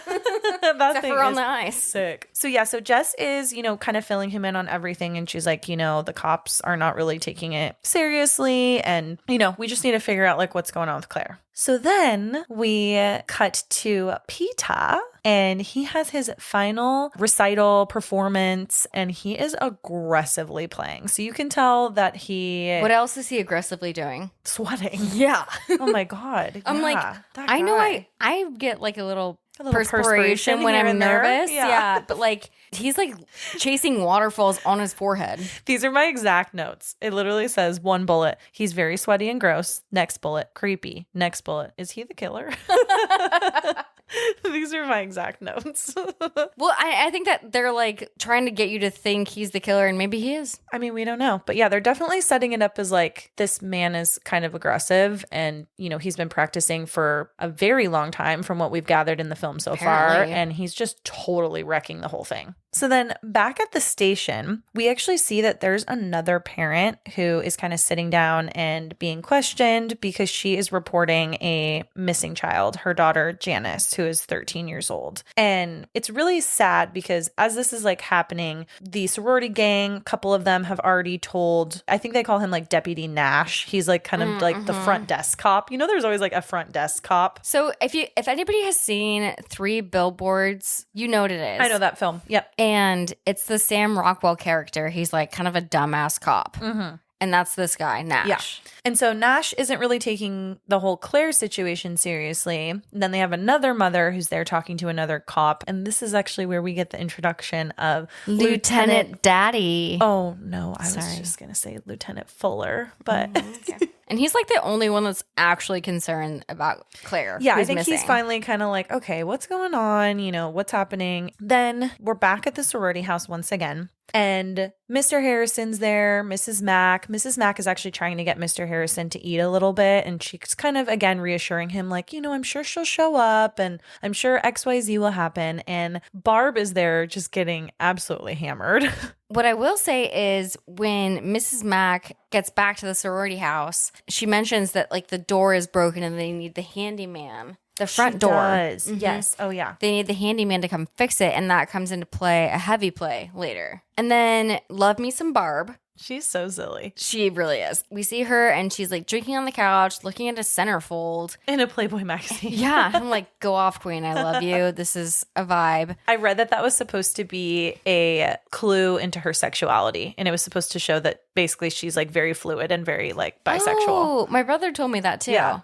That thing on the ice. Sick. So Jess is, kind of filling him in on everything, and she's like, the cops are not really taking it seriously, and we just need to figure out like what's going on with Claire. So then we cut to Peter, and he has his final recital performance, and he is aggressively playing. So you can tell that What else is he aggressively doing? Sweating. Yeah. Oh my God. I'm like, I know I get like a little perspiration when I'm nervous. Yeah. But like, he's like chasing waterfalls on his forehead. These are my exact notes. It literally says one bullet, he's very sweaty and gross. Next bullet, creepy. Next bullet, is he the killer? These are my exact notes. Well, I think that they're like trying to get you to think he's the killer, and maybe he is. I mean, we don't know. But yeah, they're definitely setting it up as like this man is kind of aggressive, and he's been practicing for a very long time from what we've gathered in the film so far, and he's just totally wrecking the whole thing. So then back at the station, we actually see that there's another parent who is kind of sitting down and being questioned because she is reporting a missing child, her daughter Janice, who who is 13 years old. And it's really sad because as this is like happening, the sorority gang, a couple of them have already told, I think they call him like Deputy Nash. He's like kind of like the front desk cop. You know, there's always like a front desk cop. So if anybody has seen 3 Billboards, you know what it is. I know that film. Yep. And it's the Sam Rockwell character. He's like kind of a dumbass cop. And that's this guy, Nash. Yeah. And so Nash isn't really taking the whole Claire situation seriously. And then they have another mother who's there talking to another cop. And this is actually where we get the introduction of Lieutenant Daddy. Oh, no. I was just going to say Lieutenant Fuller. But Okay. And he's like the only one that's actually concerned about Claire. Yeah, I think he's finally kind of like, okay, what's going on? You know, what's happening? Then we're back at the sorority house once again. And Mr. Harrison's there, Mrs. Mack. Mrs. Mack is actually trying to get Mr. Harrison to eat a little bit. And she's kind of, again, reassuring him, like, you know, I'm sure she'll show up and I'm sure XYZ will happen. And Barb is there just getting absolutely hammered. What I will say is when Mrs. Mack gets back to the sorority house, she mentions that like the door is broken and they need the handyman. The front door. Does. Yes. Oh, yeah. They need the handyman to come fix it, and that comes into play, a heavy play later. And then love me some Barb. She's so silly. She really is. We see her, and she's like drinking on the couch, looking at a centerfold. In a Playboy magazine. Yeah. I'm like, go off, queen. I love you. This is a vibe. I read that was supposed to be a clue into her sexuality. And it was supposed to show that basically she's like very fluid and very like bisexual. Oh, my brother told me that too. Yeah.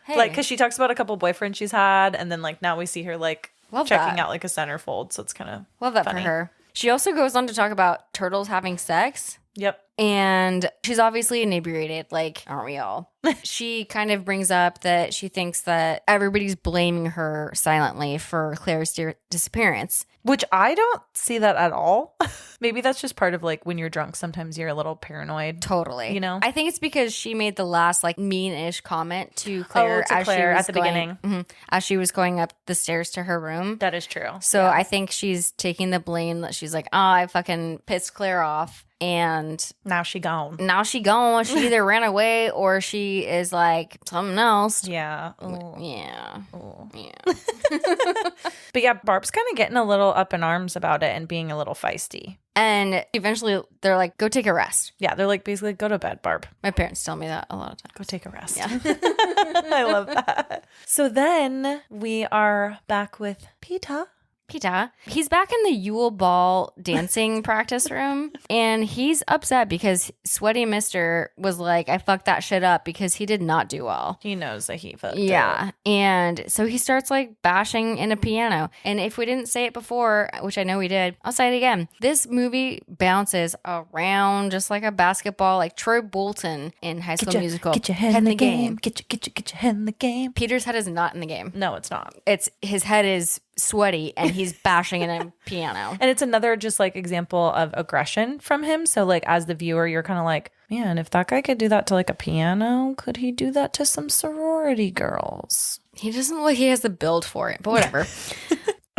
Hey. Like, because she talks about a couple boyfriends she's had. And then like now we see her like checking out like a centerfold. So it's kind of love that funny. for her. She also goes on to talk about turtles having sex. Yep. And she's obviously inebriated, like, aren't we all? She kind of brings up that she thinks that everybody's blaming her silently for Claire's disappearance. Which I don't see that at all. Maybe that's just part of like when you're drunk, sometimes you're a little paranoid. Totally. You know? I think it's because she made the last like mean-ish comment to Claire, at the beginning. As she was going up the stairs to her room. That is true. So I think she's taking the blame that she's like, oh, I fucking pissed Claire off. And now she gone. She either ran away or she is like something else. Yeah. Ooh. Yeah. Ooh. Yeah. But yeah, Barb's kind of getting a little up in arms about it and being a little feisty. And eventually they're like, go take a rest. Yeah, they're like, basically, go to bed, Barb. My parents tell me that a lot of times. Go take a rest. Yeah. I love that. So then we are back with Peter. He's back in the Yule Ball dancing practice room, and he's upset because Sweaty Mister was like, I fucked that shit up because he did not do well. He knows that he fucked Yeah. And so he starts like bashing in a piano. And if we didn't say it before, which I know we did, I'll say it again. This movie bounces around just like a basketball, like Troy Bolton in High School Musical. Get your head in the game. Get your head in the game. Peter's head is not in the game. No, it's not. His head is sweaty and he's bashing in a piano. And it's another just like example of aggression from him. So like as the viewer, you're kind of like, man, if that guy could do that to like a piano, could he do that to some sorority girls? He doesn't look like he has the build for it, but whatever.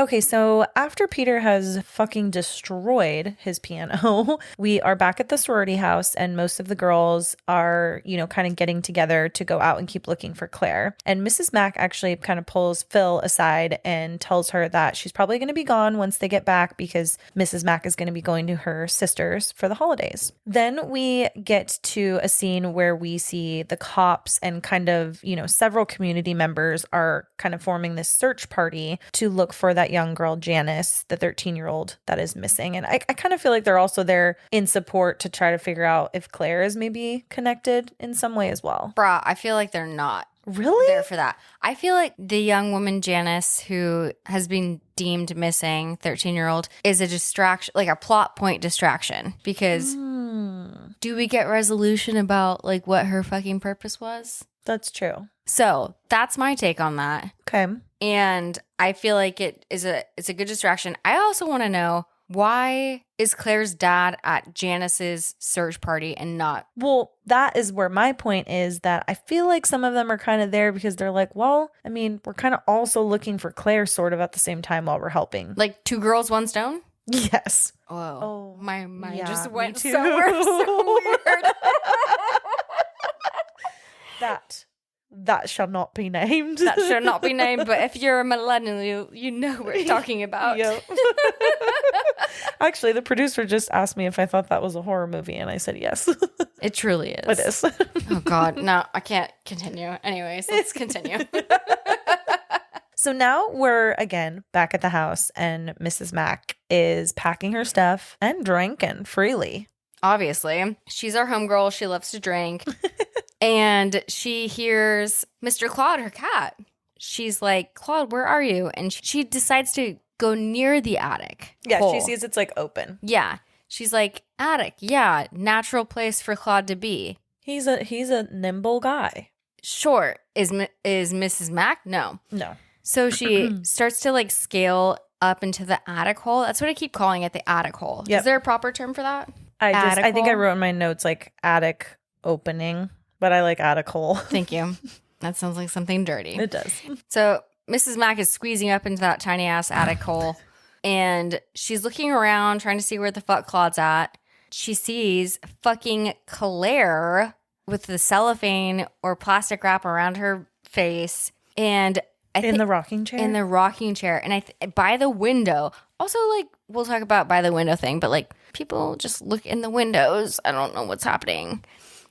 Okay, so after Peter has fucking destroyed his piano, we are back at the sorority house and most of the girls are, you know, kind of getting together to go out and keep looking for Claire. And Mrs. Mack actually kind of pulls Phil aside and tells her that she's probably going to be gone once they get back because Mrs. Mack is going to be going to her sister's for the holidays. Then we get to a scene where we see the cops and kind of, you know, several community members are kind of forming this search party to look for that young girl, Janice, the 13-year-old that is missing. And I kind of feel like they're also there in support to try to figure out if Claire is maybe connected in some way as well. Bruh, I feel like they're not. Really? There for that. I feel like the young woman, Janice, who has been deemed missing, 13-year-old, is a distraction, like a plot point distraction. Because do we get resolution about like what her fucking purpose was? That's true. So that's my take on that. Okay. And I feel like it's a good distraction. I also want to know, why is Claire's dad at Janice's search party and not? Well, that is where my point is, that I feel like some of them are kind of there because they're like, well, I mean, we're kind of also looking for Claire sort of at the same time while we're helping. Like 2 girls, 1 stone? Yes. Oh, my mind yeah, just went too. somewhere so weird. That that shall not be named. That should not be named, but if you're a millennial, you know what we're talking about. Yep. Actually, the producer just asked me if I thought that was a horror movie, and I said yes. It truly is. It is. Oh, God. No, I can't continue. Anyways, let's continue. So now we're again back at the house, and Mrs. Mac is packing her stuff and drinking freely. Obviously, she's our homegirl. She loves to drink. And she hears Mr. Claude, her cat. She's like, Claude, where are you? And she decides to go near the attic. Yeah, hole. she sees it's like open. Yeah. She's like, attic. Yeah, natural place for Claude to be. He's a nimble guy. Sure. Is Mrs. Mac? No. No. So she starts to like scale up into the attic hole. That's what I keep calling it, the attic hole. Yep. Is there a proper term for that? I think I wrote in my notes like attic opening, but I like attic hole. Thank you. That sounds like something dirty. It does. So Mrs. Mac is squeezing up into that tiny ass attic hole, and she's looking around trying to see where the fuck Claude's at. She sees fucking Claire with the cellophane or plastic wrap around her face, and in the rocking chair. In the rocking chair, and by the window. Also, like, we'll talk about by the window thing, but like people just look in the windows. I don't know what's happening.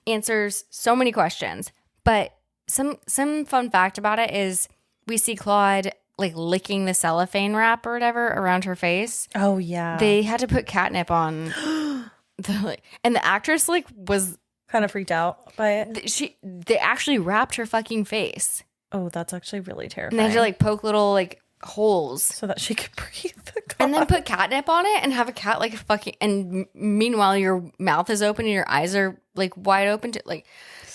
Answers so many questions, but some fun fact about it is we see Claude like licking the cellophane wrap or whatever around her face. Oh yeah, they had to put catnip on and the actress like was kind of freaked out by it. They actually wrapped her fucking face. Oh, that's actually really terrifying. And they had to like poke little like holes so that she could breathe. And then put catnip on it and have a cat like fucking. And meanwhile, your mouth is open and your eyes are like wide open. To like,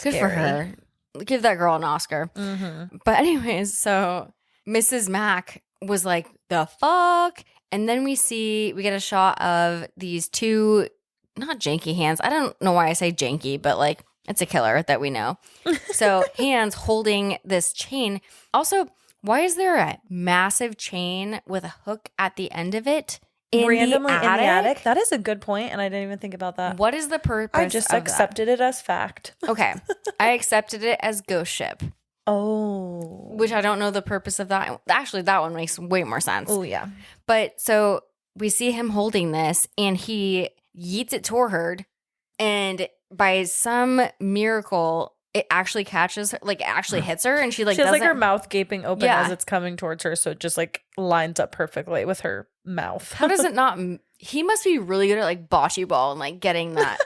good for her. Give that girl an Oscar. Mm-hmm. But anyways, so Mrs. Mac was like, the fuck? And then we get a shot of these two, not janky hands. I don't know why I say janky, but like it's a killer that we know. So hands holding this chain. Also, why is there a massive chain with a hook at the end of it? Randomly in the attic? That is a good point, and I didn't even think about that. What is the purpose I just accepted it as fact. Okay. I accepted it as ghost ship. Oh. Which I don't know the purpose of that. Actually, that one makes way more sense. Oh, yeah. But so we see him holding this, and he yeets it toward her, and by some miracle, it actually catches her, like it actually hits her, and she like has like her mouth gaping open as it's coming towards her, so it just like lines up perfectly with her mouth. How does it not? He must be really good at like bocce ball and like getting that,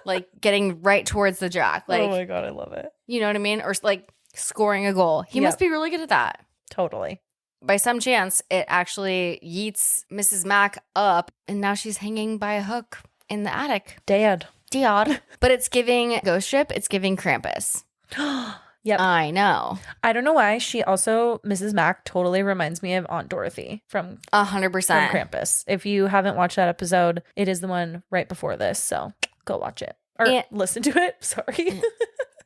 like getting right towards the jack. Like, oh my God, I love it. You know what I mean? Or like scoring a goal. He must be really good at that. Totally. By some chance, it actually yeets Mrs. Mac up, and now she's hanging by a hook in the attic. Dad. But it's giving ghost ship. It's giving Krampus. Yep. I know. I don't know why. She also, Mrs. Mac, totally reminds me of Aunt Dorothy from 100%. From Krampus. If you haven't watched that episode, it is the one right before this. So go watch it or listen to it. Sorry.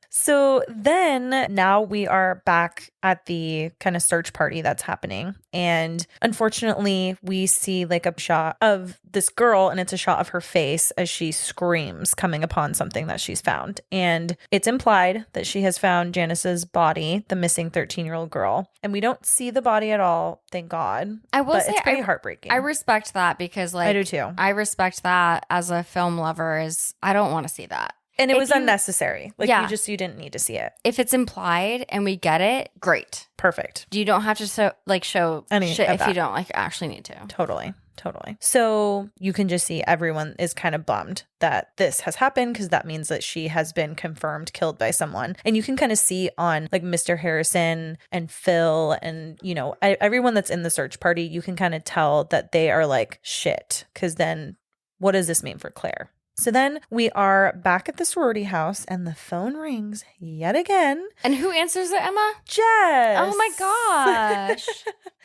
So then now we are back at the kind of search party that's happening. And unfortunately, we see like a shot of this girl, and it's a shot of her face as she screams coming upon something that she's found. And it's implied that she has found Janice's body, the missing 13-year-old girl. And we don't see the body at all, thank God. I will say it's pretty heartbreaking. I respect that because like I do too. I respect that as a film lover is I don't want to see that. And it was unnecessary. Like you didn't need to see it. If it's implied and we get it, great. Perfect. You don't have to show any shit if you don't like actually need to. Totally. So you can just see everyone is kind of bummed that this has happened because that means that she has been confirmed killed by someone. And you can kind of see on like Mr. Harrison and Phil and, you know, everyone that's in the search party, you can kind of tell that they are like, shit. Because then what does this mean for Claire? So then we are back at the sorority house and the phone rings yet again. And who answers it, Emma? Jess. Oh my gosh.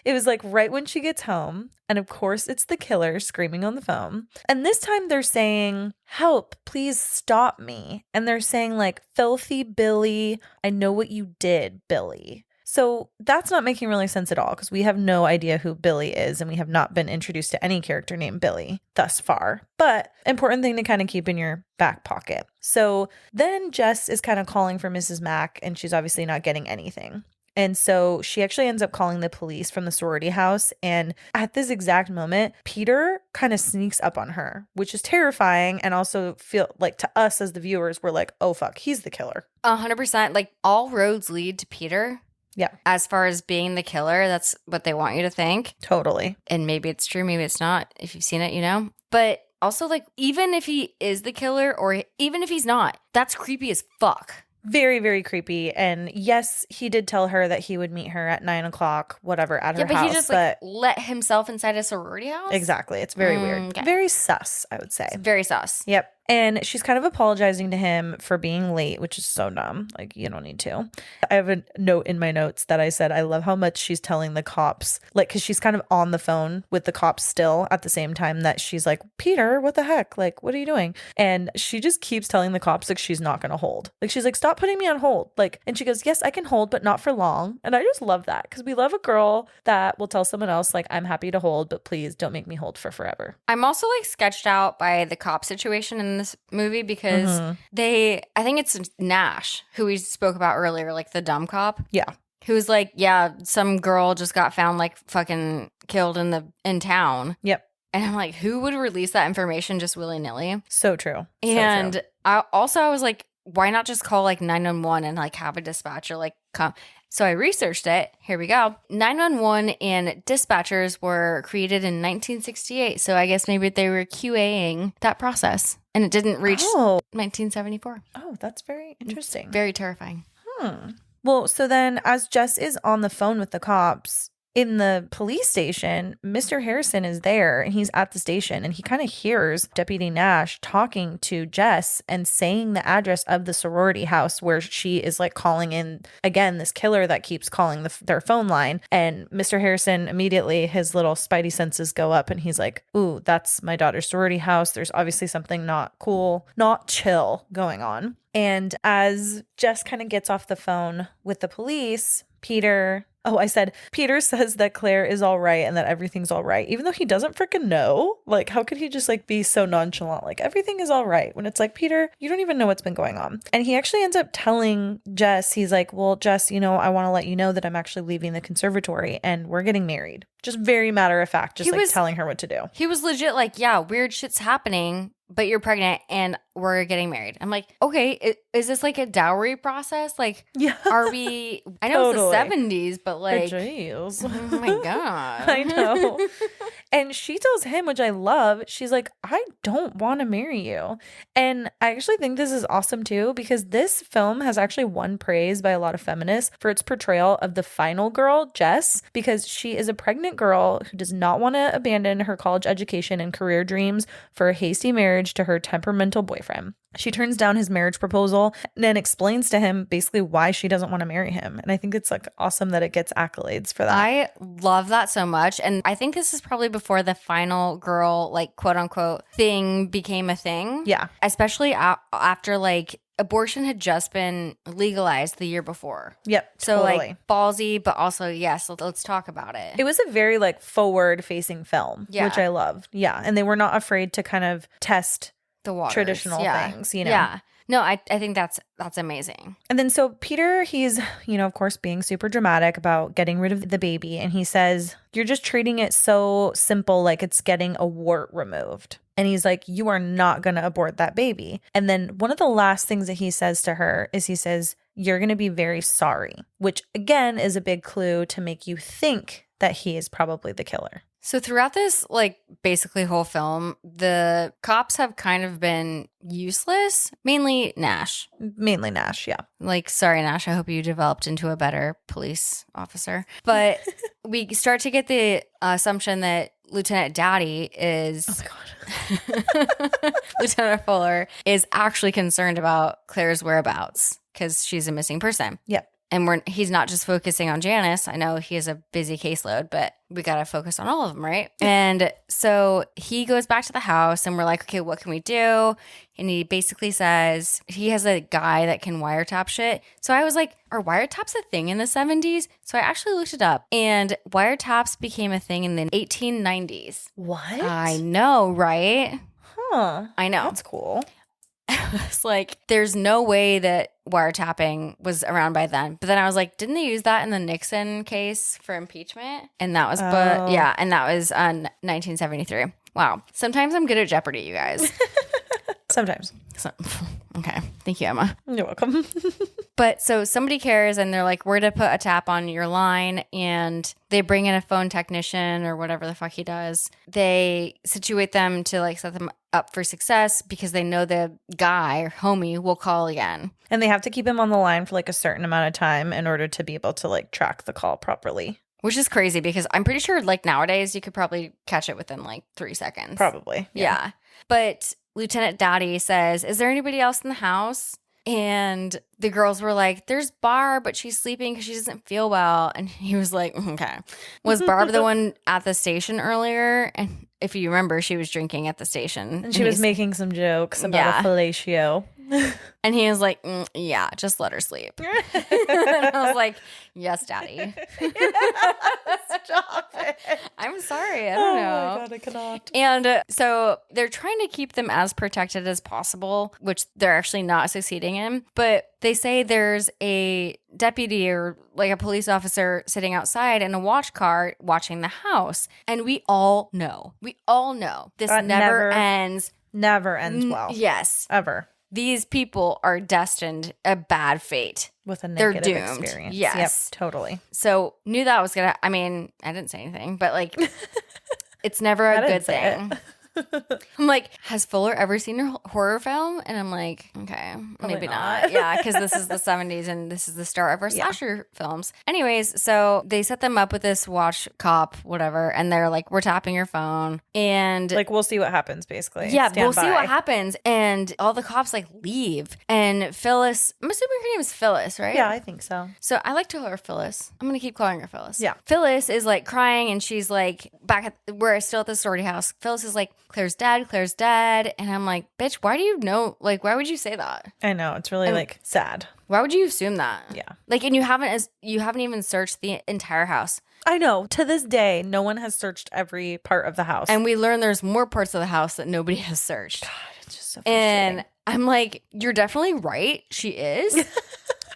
It was like right when she gets home. And of course, it's the killer screaming on the phone. And this time they're saying, help, please stop me. And they're saying like, filthy Billy, I know what you did, Billy. So that's not making really sense at all because we have no idea who Billy is and we have not been introduced to any character named Billy thus far. But important thing to kind of keep in your back pocket. So then Jess is kind of calling for Mrs. Mack and she's obviously not getting anything. And so she actually ends up calling the police from the sorority house. And at this exact moment, Peter kind of sneaks up on her, which is terrifying. And also feel like to us as the viewers, we're like, oh, fuck, he's the killer. 100%. Like all roads lead to Peter. Yeah. As far as being the killer, that's what they want you to think. Totally. And maybe it's true, maybe it's not. If you've seen it, you know. But also, like, even if he is the killer or even if he's not, that's creepy as fuck. Very, very creepy. And yes, he did tell her that he would meet her at 9:00, whatever, at her house. Yeah, but he just like let himself inside a sorority house? Exactly. It's very weird. Okay. Very sus, I would say. It's very sus. Yep. And she's kind of apologizing to him for being late, which is so dumb. Like, you don't need to. I have a note in my notes that I said, I love how much she's telling the cops, like, because she's kind of on the phone with the cops still at the same time that she's like, Peter, what the heck? Like, what are you doing? And she just keeps telling the cops, like, she's not going to hold. Like, she's like, stop putting me on hold. Like, and she goes, yes, I can hold, but not for long. And I just love that because we love a girl that will tell someone else, like, I'm happy to hold, but please don't make me hold for forever. I'm also like sketched out by the cop situation in this movie because I think it's Nash who we spoke about earlier, like the dumb cop. Yeah. Who's like, yeah, some girl just got found like fucking killed in town. Yep. And I'm like, who would release that information just willy-nilly? So true. And so true. I was like, why not just call like 911 and like have a dispatcher like come? So I researched it. Here we go. 911 and dispatchers were created in 1968. So I guess maybe they were QAing that process and it didn't reach 1974. Oh, that's very interesting. It's very terrifying. Well, so then as Jess is on the phone with the cops, in the police station, Mr. Harrison is there and he's at the station and he kind of hears Deputy Nash talking to Jess and saying the address of the sorority house where she is like calling in again, this killer that keeps calling their phone line. And Mr. Harrison immediately, his little spidey senses go up and he's like, ooh, that's my daughter's sorority house. There's obviously something not cool, not chill going on. And as Jess kind of gets off the phone with the police, Peter says that Claire is all right and that everything's all right, even though he doesn't freaking know. Like, how could he just like be so nonchalant? Like, everything is all right when it's like, Peter, you don't even know what's been going on. And he actually ends up telling Jess, he's like, well, Jess, you know, I want to let you know that I'm actually leaving the conservatory and we're getting married. Just very matter of fact, just telling her what to do. He was legit like, yeah, weird shit's happening, but you're pregnant and we're getting married. I'm like, okay, is this like a dowry process? Like, yeah. Are we, I know totally. It's the 70s, but like, jeez. Oh my God. I know. And she tells him, which I love, she's like, I don't want to marry you. And I actually think this is awesome too, because this film has actually won praise by a lot of feminists for its portrayal of the final girl, Jess, because she is a pregnant girl who does not want to abandon her college education and career dreams for a hasty marriage to her temperamental boyfriend. She turns down his marriage proposal and then explains to him basically why she doesn't want to marry him. And I think it's like awesome that it gets accolades for that. I love that so much. And I think this is probably before the final girl, like quote unquote thing became a thing. Yeah. Especially after like abortion had just been legalized the year before. Yep. So totally. like ballsy, but also, yes, let's talk about it. It was a very like forward facing film, which I loved. Yeah. And they were not afraid to kind of test the waters. Traditional things, you know? Yeah. No, I think that's amazing. And then so Peter, he's, you know, of course, being super dramatic about getting rid of the baby. And he says, you're just treating it so simple, like it's getting a wart removed. And he's like, you are not going to abort that baby. And then one of the last things that he says to her is he says, you're going to be very sorry, which again is a big clue to make you think that he is probably the killer. So throughout this, like, basically whole film, the cops have kind of been useless. Mainly Nash, yeah. Like, sorry, Nash, I hope you developed into a better police officer. But we start to get the assumption that Lieutenant Daddy is... Oh, my God. Lieutenant Fuller is actually concerned about Claire's whereabouts because she's a missing person. Yep. And he's not just focusing on Janice. I know he has a busy caseload, but we got to focus on all of them, right? And so he goes back to the house and we're like, okay, what can we do? And he basically says he has a guy that can wiretap shit. So I was like, are wiretaps a thing in the 70s? So I actually looked it up, and wiretaps became a thing in the 1890s. What? I know, right? Huh. I know. That's cool. It's like, there's no way that wiretapping was around by then. But then I was like, didn't they use that in the Nixon case for impeachment? And that was, and that was 1973. Wow. Sometimes I'm good at Jeopardy, you guys. Sometimes. Okay. Thank you, Emma. You're welcome. But so somebody cares and they're like, we're going to put a tap on your line, and they bring in a phone technician or whatever the fuck he does. They situate them to like set them up for success because they know the guy or homie will call again. And they have to keep him on the line for like a certain amount of time in order to be able to like track the call properly. Which is crazy because I'm pretty sure like nowadays you could probably catch it within like 3 seconds. Probably. Yeah. But Lieutenant Daddy says, is there anybody else in the house? And the girls were like, there's Barb, but she's sleeping because she doesn't feel well. And he was like, okay. Was Barb the one at the station earlier? And if you remember, she was drinking at the station. And she was making some jokes about a fellatio. And he was like, yeah, just let her sleep. And I was like, yes, Daddy. Stop it. I'm sorry. I don't know. Oh my God, I cannot. And so they're trying to keep them as protected as possible, which they're actually not succeeding in. But they say there's a deputy or like a police officer sitting outside in a watch car watching the house. And we all know this never ends. Never ends well. Yes. Ever. These people are destined a bad fate. With a negative They're doomed. Experience. Yes. Yep, totally. So knew that was I didn't say anything, but like it's never a good thing. I'm like, has Fuller ever seen a horror film? And I'm like, okay, maybe not. Yeah, because this is the 70s and this is the start of our slasher films. Anyways, so they set them up with this watch cop, whatever, and they're like, we're tapping your phone. And like, we'll see what happens, basically. Yeah, we'll see what happens. And all the cops like leave. And Phyllis, I'm assuming her name is Phyllis, right? Yeah, I think so. So I like to call her Phyllis. I'm going to keep calling her Phyllis. Yeah. Phyllis is like crying and she's like we're still at the sorority house. Phyllis is like, Claire's dead. And I'm like, bitch, why do you know? Like, why would you say that? I know. It's really like sad. Why would you assume that? Yeah. Like, and you haven't even searched the entire house. I know. To this day, no one has searched every part of the house. And we learn there's more parts of the house that nobody has searched. God, it's just so frustrating. And I'm like, you're definitely right. She is.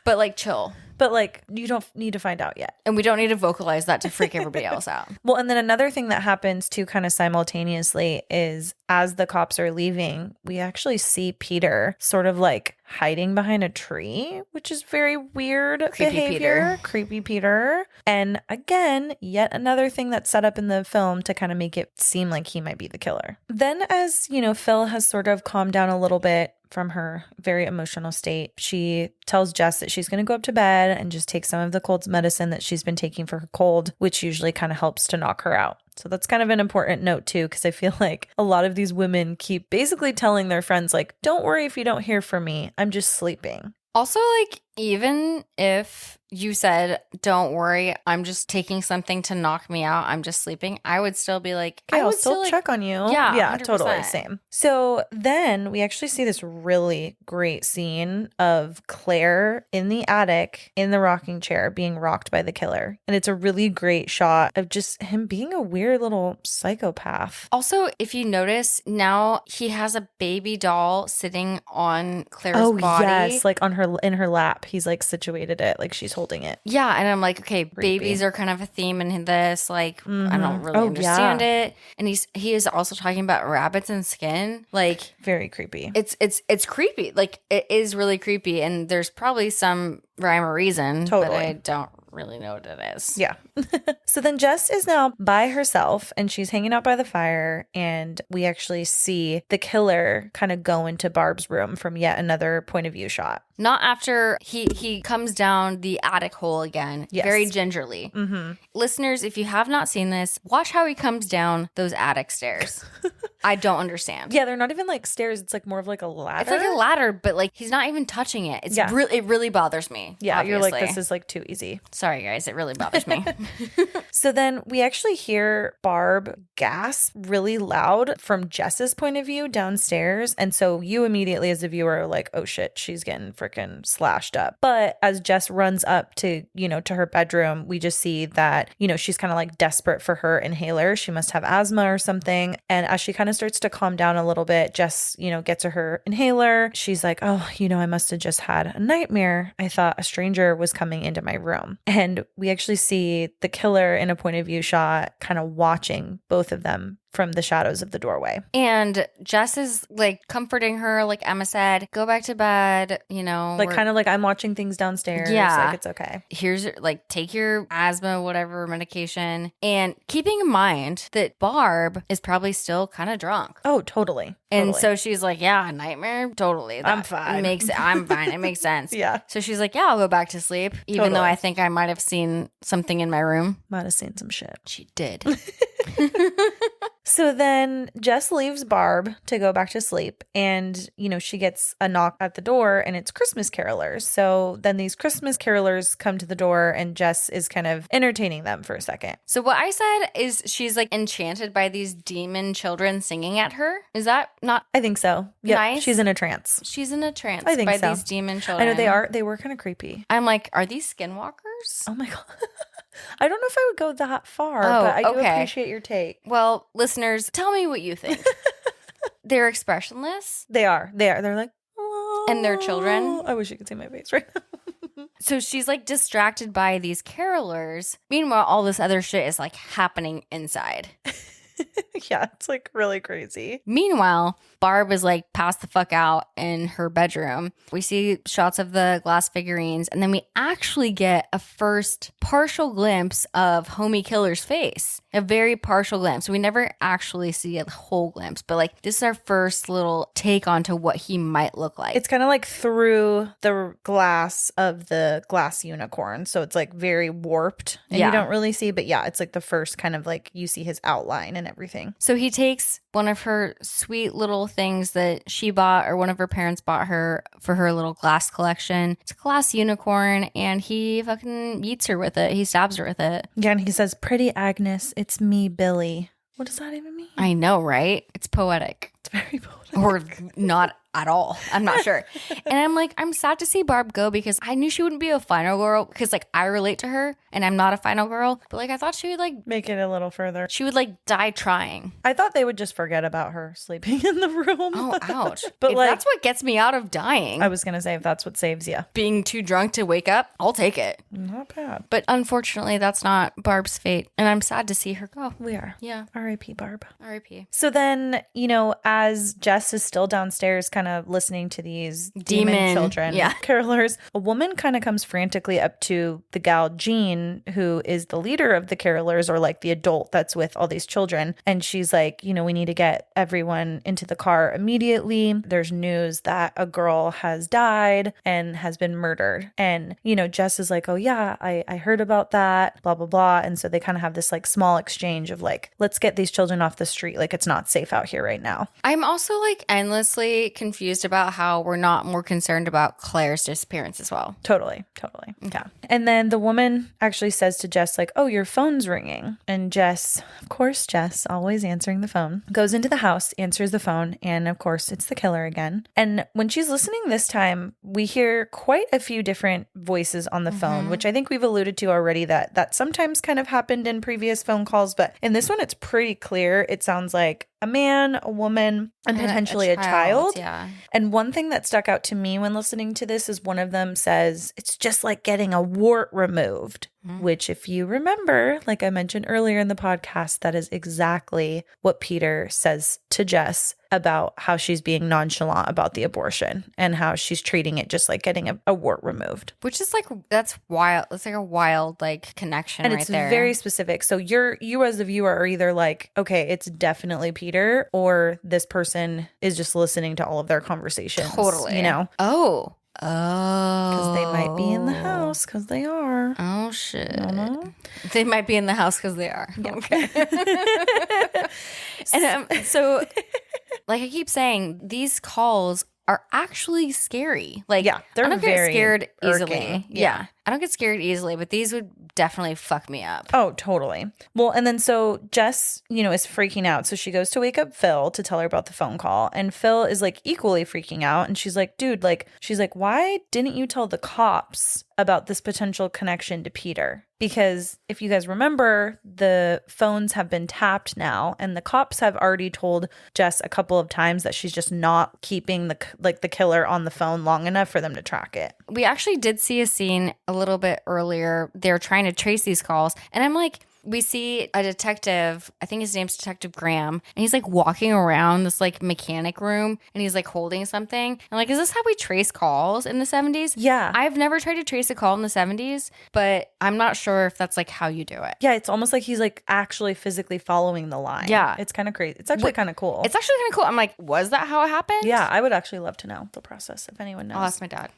But like, chill. But like, you don't need to find out yet. And we don't need to vocalize that to freak everybody else out. Well, and then another thing that happens too kind of simultaneously is as the cops are leaving, we actually see Peter sort of like hiding behind a tree, which is very weird behavior. Creepy Peter. And again, yet another thing that's set up in the film to kind of make it seem like he might be the killer. Then as, Phil has sort of calmed down a little bit from her very emotional state, she tells Jess that she's going to go up to bed and just take some of the cold medicine that she's been taking for her cold, which usually kind of helps to knock her out. So that's kind of an important note too, because I feel like a lot of these women keep basically telling their friends like, don't worry if you don't hear from me, I'm just sleeping. Also, like, even if you said, don't worry, I'm just taking something to knock me out, I'm just sleeping, I would still be like, okay, I'll still check on you. Yeah, 100%. Totally. Same. So then we actually see this really great scene of Claire in the attic in the rocking chair being rocked by the killer. And it's a really great shot of just him being a weird little psychopath. Also, if you notice, now he has a baby doll sitting on Claire's body. Oh, yes. Like in her lap. He's like situated it like she's holding it. Yeah. And I'm like, okay, Creepy. Babies are kind of a theme in this. Like, I don't really understand it. And he is also talking about rabbits and skin. Like, very creepy. It's creepy. Like, it is really creepy. And there's probably some rhyme or reason, but I don't really know what it is. Yeah. So then Jess is now by herself and she's hanging out by the fire, and we actually see the killer kind of go into Barb's room from yet another point of view shot. Not after he comes down the attic hole again, very gingerly. Mm-hmm. Listeners, if you have not seen this, watch how he comes down those attic stairs. I don't understand. Yeah, they're not even like stairs. It's like more of like a ladder. It's like a ladder, but like he's not even touching it. It's it really bothers me. Yeah, obviously. You're like, this is like too easy. Sorry, guys. It really bothers me. So then we actually hear Barb gasp really loud from Jess's point of view downstairs. And so you immediately as a viewer are like, oh shit, she's getting freaking slashed up. But as Jess runs up to, to her bedroom, we just see that, she's kind of like desperate for her inhaler. She must have asthma or something. And as she kind of starts to calm down a little bit, Jess, gets her inhaler. She's like, oh, I must have just had a nightmare. I thought a stranger was coming into my room. And we actually see the killer in a point of view shot kind of watching both of them from the shadows of the doorway. And Jess is like comforting her, like Emma said, go back to bed, Like kind of like, I'm watching things downstairs. Yeah. Like it's okay. Here's like, take your asthma, whatever medication. And keeping in mind that Barb is probably still kind of drunk. Oh, totally. And so she's like, yeah, nightmare? Totally. I'm fine. I'm fine. It makes sense. Yeah. So she's like, yeah, I'll go back to sleep. Even though I think I might have seen something in my room. Might have seen some shit. She did. So then Jess leaves Barb to go back to sleep, and, she gets a knock at the door, and it's Christmas carolers. So then these Christmas carolers come to the door, and Jess is kind of entertaining them for a second. So what I said is she's like enchanted by these demon children singing at her. Is that not? I think so. Yep. Nice. She's in a trance. She's in a trance I think by so. these demon children. I know they were kind of creepy. I'm like, are these skinwalkers? Oh my God. I don't know if I would go that far, but I do appreciate your take. Well, listeners, tell me what you think. They're expressionless. They are. They're like, oh. And they're children. I wish you could see my face right now. So she's like distracted by these carolers. Meanwhile, all this other shit is like happening inside. Yeah, it's like really crazy. Meanwhile, Barb is like passed the fuck out in her bedroom. We see shots of the glass figurines, and then we actually get a first partial glimpse of Homie Killer's face. A very partial glimpse. We never actually see a whole glimpse, but like this is our first little take onto what he might look like. It's kind of like through the glass of the glass unicorn. So it's like very warped and you don't really see, but yeah, it's like the first kind of like you see his outline and everything. So he takes one of her sweet little things that she bought or one of her parents bought her for her little glass collection. It's a glass unicorn, and he fucking yeets her with it. He stabs her with it. Yeah, and he says, "Pretty Agnes, it's me, Billy." What does that even mean? I know, right? It's poetic. It's very poetic. Or not at all. I'm not sure. And I'm like, I'm sad to see Barb go because I knew she wouldn't be a final girl because like I relate to her and I'm not a final girl. But like I thought she would like make it a little further. She would like die trying. I thought they would just forget about her sleeping in the room. Oh, ouch. But if like, that's what gets me out of dying. I was going to say, if that's what saves you. Being too drunk to wake up, I'll take it. Not bad. But unfortunately, that's not Barb's fate. And I'm sad to see her go. We are. Yeah. R.I.P. Barb. R.I.P. So then, as Jess is still downstairs kind of listening to these demon children, carolers, a woman kind of comes frantically up to the gal Jean, who is the leader of the carolers, or like the adult that's with all these children. And she's like, we need to get everyone into the car immediately. There's news that a girl has died and has been murdered. And, Jess is like, oh yeah, I heard about that, blah, blah, blah. And so they kind of have this like small exchange of like, let's get these children off the street. Like it's not safe out here right now. I'm also like endlessly confused about how we're not more concerned about Claire's disappearance as well. Totally. Okay. And then the woman actually says to Jess like, oh, your phone's ringing. And Jess, of course, Jess, always answering the phone, goes into the house, answers the phone. And of course, it's the killer again. And when she's listening this time, we hear quite a few different voices on the phone, which I think we've alluded to already that sometimes kind of happened in previous phone calls. But in this one, it's pretty clear. It sounds like a man, a woman, and potentially a child. Yeah. And one thing that stuck out to me when listening to this is one of them says, it's just like getting a wart removed. which if you remember, like I mentioned earlier in the podcast, that is exactly what Peter says to Jess about how she's being nonchalant about the abortion and how she's treating it just like getting a wart removed. Which is like, that's wild. It's like a wild like connection, and right it's there. very specific. So you as the viewer are either like, okay, it's definitely Peter, or this person is just listening to all of their conversations. Totally. You know? Oh. Because they might be in the house, because they are. Oh, shit. No. They might be in the house because they are. Yeah. Okay. And so, like I keep saying, these calls are actually scary. Like, Yeah, they're I don't very get scared easily. irking. Yeah. I don't get scared easily, but these would definitely fuck me up. Oh, totally. Well, and then so Jess, is freaking out. So she goes to wake up Phil to tell her about the phone call. And Phil is like equally freaking out. And she's like, dude, why didn't you tell the cops about this potential connection to Peter? Because if you guys remember, the phones have been tapped now, and the cops have already told Jess a couple of times that she's just not keeping the killer on the phone long enough for them to track it. We actually did see a scene a little bit earlier. They're trying to trace these calls. And I'm like, we see a detective, I think his name's Detective Graham, and he's like walking around this like mechanic room and he's like holding something. And like, is this how we trace calls in the 70s? Yeah. I've never tried to trace a call in the 70s, but I'm not sure if that's like how you do it. Yeah, it's almost like he's like actually physically following the line. Yeah. It's kind of crazy. It's actually kind of cool. It's actually kind of cool. I'm like, was that how it happened? Yeah, I would actually love to know the process if anyone knows. I'll ask my dad.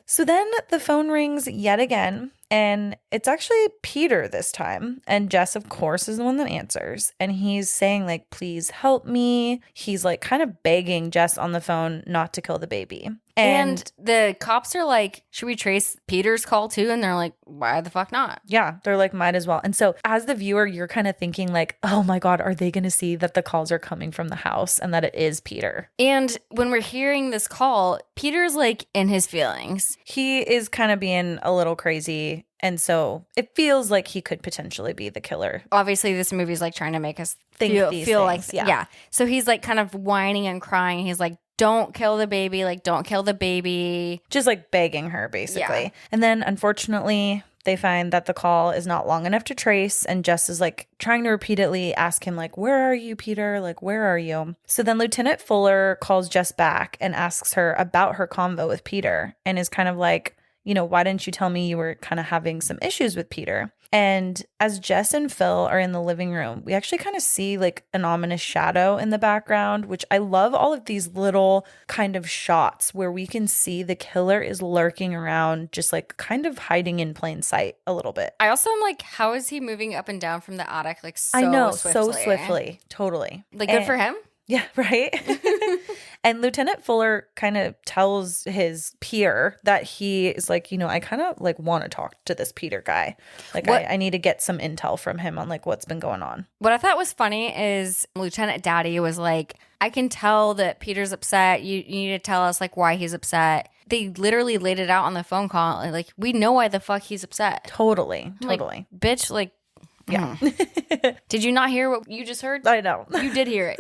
So then the phone rings yet again, and it's actually Peter this time. And Jess, of course, is the one that answers. And he's saying, like, please help me. He's like kind of begging Jess on the phone not to kill the baby. And the cops are like, should we trace Peter's call too? And they're like, why the fuck not? Yeah, they're like, might as well. And so as the viewer, you're kind of thinking like, oh my God, are they going to see that the calls are coming from the house and that it is Peter? And when we're hearing this call, Peter's like in his feelings. He is kind of being a little crazy. And so it feels like he could potentially be the killer. Obviously, this movie's like trying to make us Think feel like, things, yeah. So he's like kind of whining and crying. He's like, don't kill the baby. Like, don't kill the baby. Just like begging her, basically. Yeah. And then unfortunately, they find that the call is not long enough to trace. And Jess is like trying to repeatedly ask him, like, where are you, Peter? Like, where are you? So then Lieutenant Fuller calls Jess back and asks her about her convo with Peter and is kind of like, why didn't you tell me you were kind of having some issues with Peter? And as Jess and Phil are in the living room, we actually kind of see like an ominous shadow in the background, which I love all of these little kind of shots where we can see the killer is lurking around, just like kind of hiding in plain sight a little bit. I also am like, how is he moving up and down from the attic like so I know, swiftly? so swiftly. Totally. Like, good for him. Yeah, right? And Lieutenant Fuller kind of tells his peer that he is like, I kind of like want to talk to this Peter guy. Like, I need to get some intel from him on like what's been going on. What I thought was funny is Lieutenant Daddy was like, I can tell that Peter's upset. You need to tell us like why he's upset. They literally laid it out on the phone call. Like, we know why the fuck he's upset. Totally. Like, bitch, like, yeah. Did you not hear what you just heard? I know. You did hear it.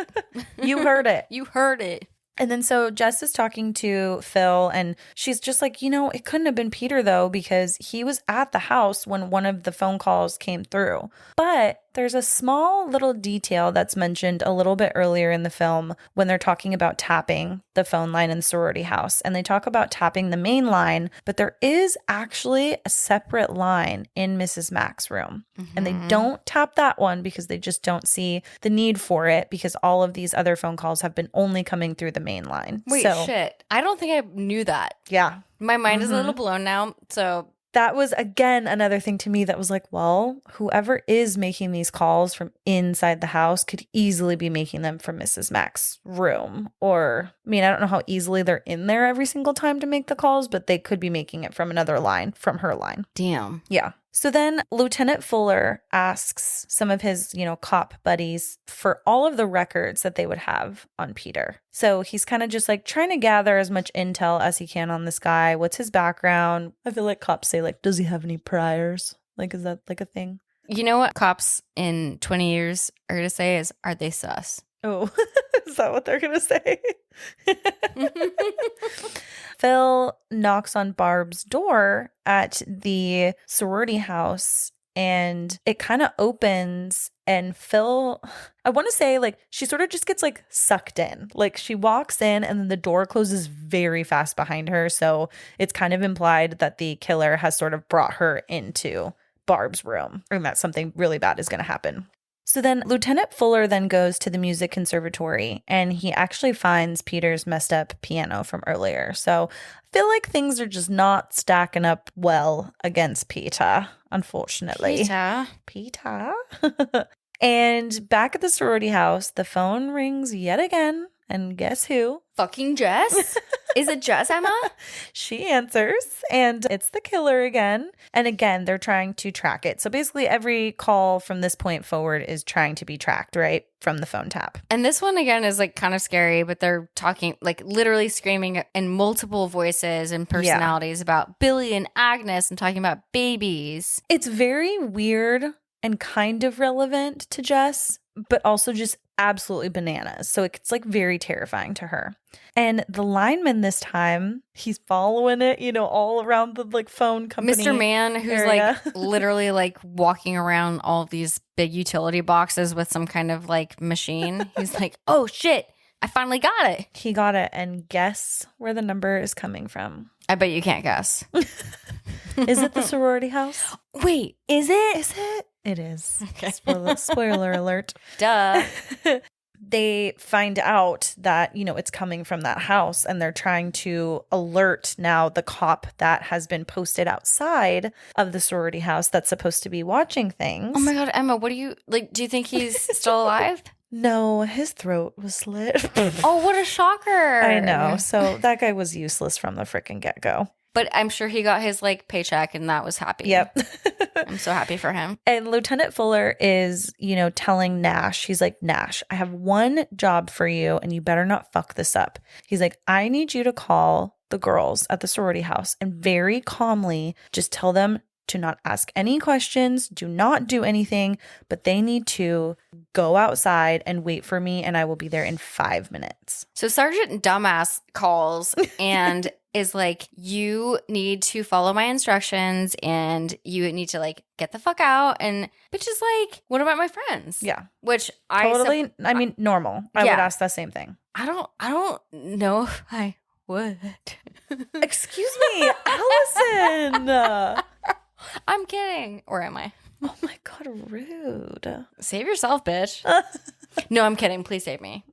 You heard it. You heard it. And then so Jess is talking to Phil and she's just like, it couldn't have been Peter though, because he was at the house when one of the phone calls came through. But there's a small little detail that's mentioned a little bit earlier in the film when they're talking about tapping the phone line in the sorority house. And they talk about tapping the main line, but there is actually a separate line in Mrs. Mack's room. Mm-hmm. And they don't tap that one because they just don't see the need for it, because all of these other phone calls have been only coming through the main line. Wait, shit. I don't think I knew that. Yeah. My mind is a little blown now. So that was, again, another thing to me that was like, well, whoever is making these calls from inside the house could easily be making them from Mrs. Mack's room. Or, I don't know how easily they're in there every single time to make the calls, but they could be making it from another line, from her line. Damn. Yeah. So then Lieutenant Fuller asks some of his, cop buddies for all of the records that they would have on Peter. So he's kind of just like trying to gather as much intel as he can on this guy. What's his background? I feel like cops say like, does he have any priors? Like, is that like a thing? You know what cops in 20 years are going to say is, are they sus? Oh, is that what they're going to say? Phil knocks on Barb's door at the sorority house and it kind of opens and Phil, I want to say like she sort of just gets like sucked in. Like she walks in and then the door closes very fast behind her. So it's kind of implied that the killer has sort of brought her into Barb's room and that something really bad is going to happen. So then Lieutenant Fuller then goes to the music conservatory and he actually finds Peter's messed up piano from earlier. So I feel like things are just not stacking up well against Peter, unfortunately. Peter. And back at the sorority house, the phone rings yet again. And guess who? Fucking Jess? Is it Jess, Emma? She answers, and it's the killer again. And again, they're trying to track it. So basically, every call from this point forward is trying to be tracked, right? From the phone tap. And this one, again, is like kind of scary, but they're talking, like literally screaming in multiple voices and personalities about Billy and Agnes and talking about babies. It's very weird and kind of relevant to Jess, but also just absolutely bananas. So it's like very terrifying to her. And the lineman this time, he's following it, you know, all around the like phone company. Mr. Man, who's area. like literally like walking around all of these big utility boxes with some kind of like machine. He's like, oh shit, I finally got it. He got it. And guess where the number is coming from? I bet you can't guess. Is it the sorority house? Wait, is it? Is it? It is. Okay. Spoiler alert. Duh. They find out that, you know, it's coming from that house and they're trying to alert now the cop that has been posted outside of the sorority house that's supposed to be watching things. Oh my God, Emma, what do you, like, do you think he's still alive? No, his throat was slit. Oh, what a shocker. I know. So that guy was useless from the freaking get-go. But I'm sure he got his like paycheck and that was happy. Yep. I'm so happy for him. And Lieutenant Fuller is, you know, telling Nash, he's like, Nash, I have one job for you and you better not fuck this up. He's like, I need you to call the girls at the sorority house and very calmly just tell them to not ask any questions, do not do anything, but they need to go outside and wait for me and I will be there in 5 minutes. So Sergeant Dumbass calls and is like, you need to follow my instructions and you need to like get the fuck out. And bitch is like, what about my friends? Yeah. Which I mean, normal. I would ask the same thing. I don't know if I would. Excuse me, Allison. I'm kidding. Or am I? Oh my God, rude. Save yourself, bitch. No, I'm kidding. Please save me.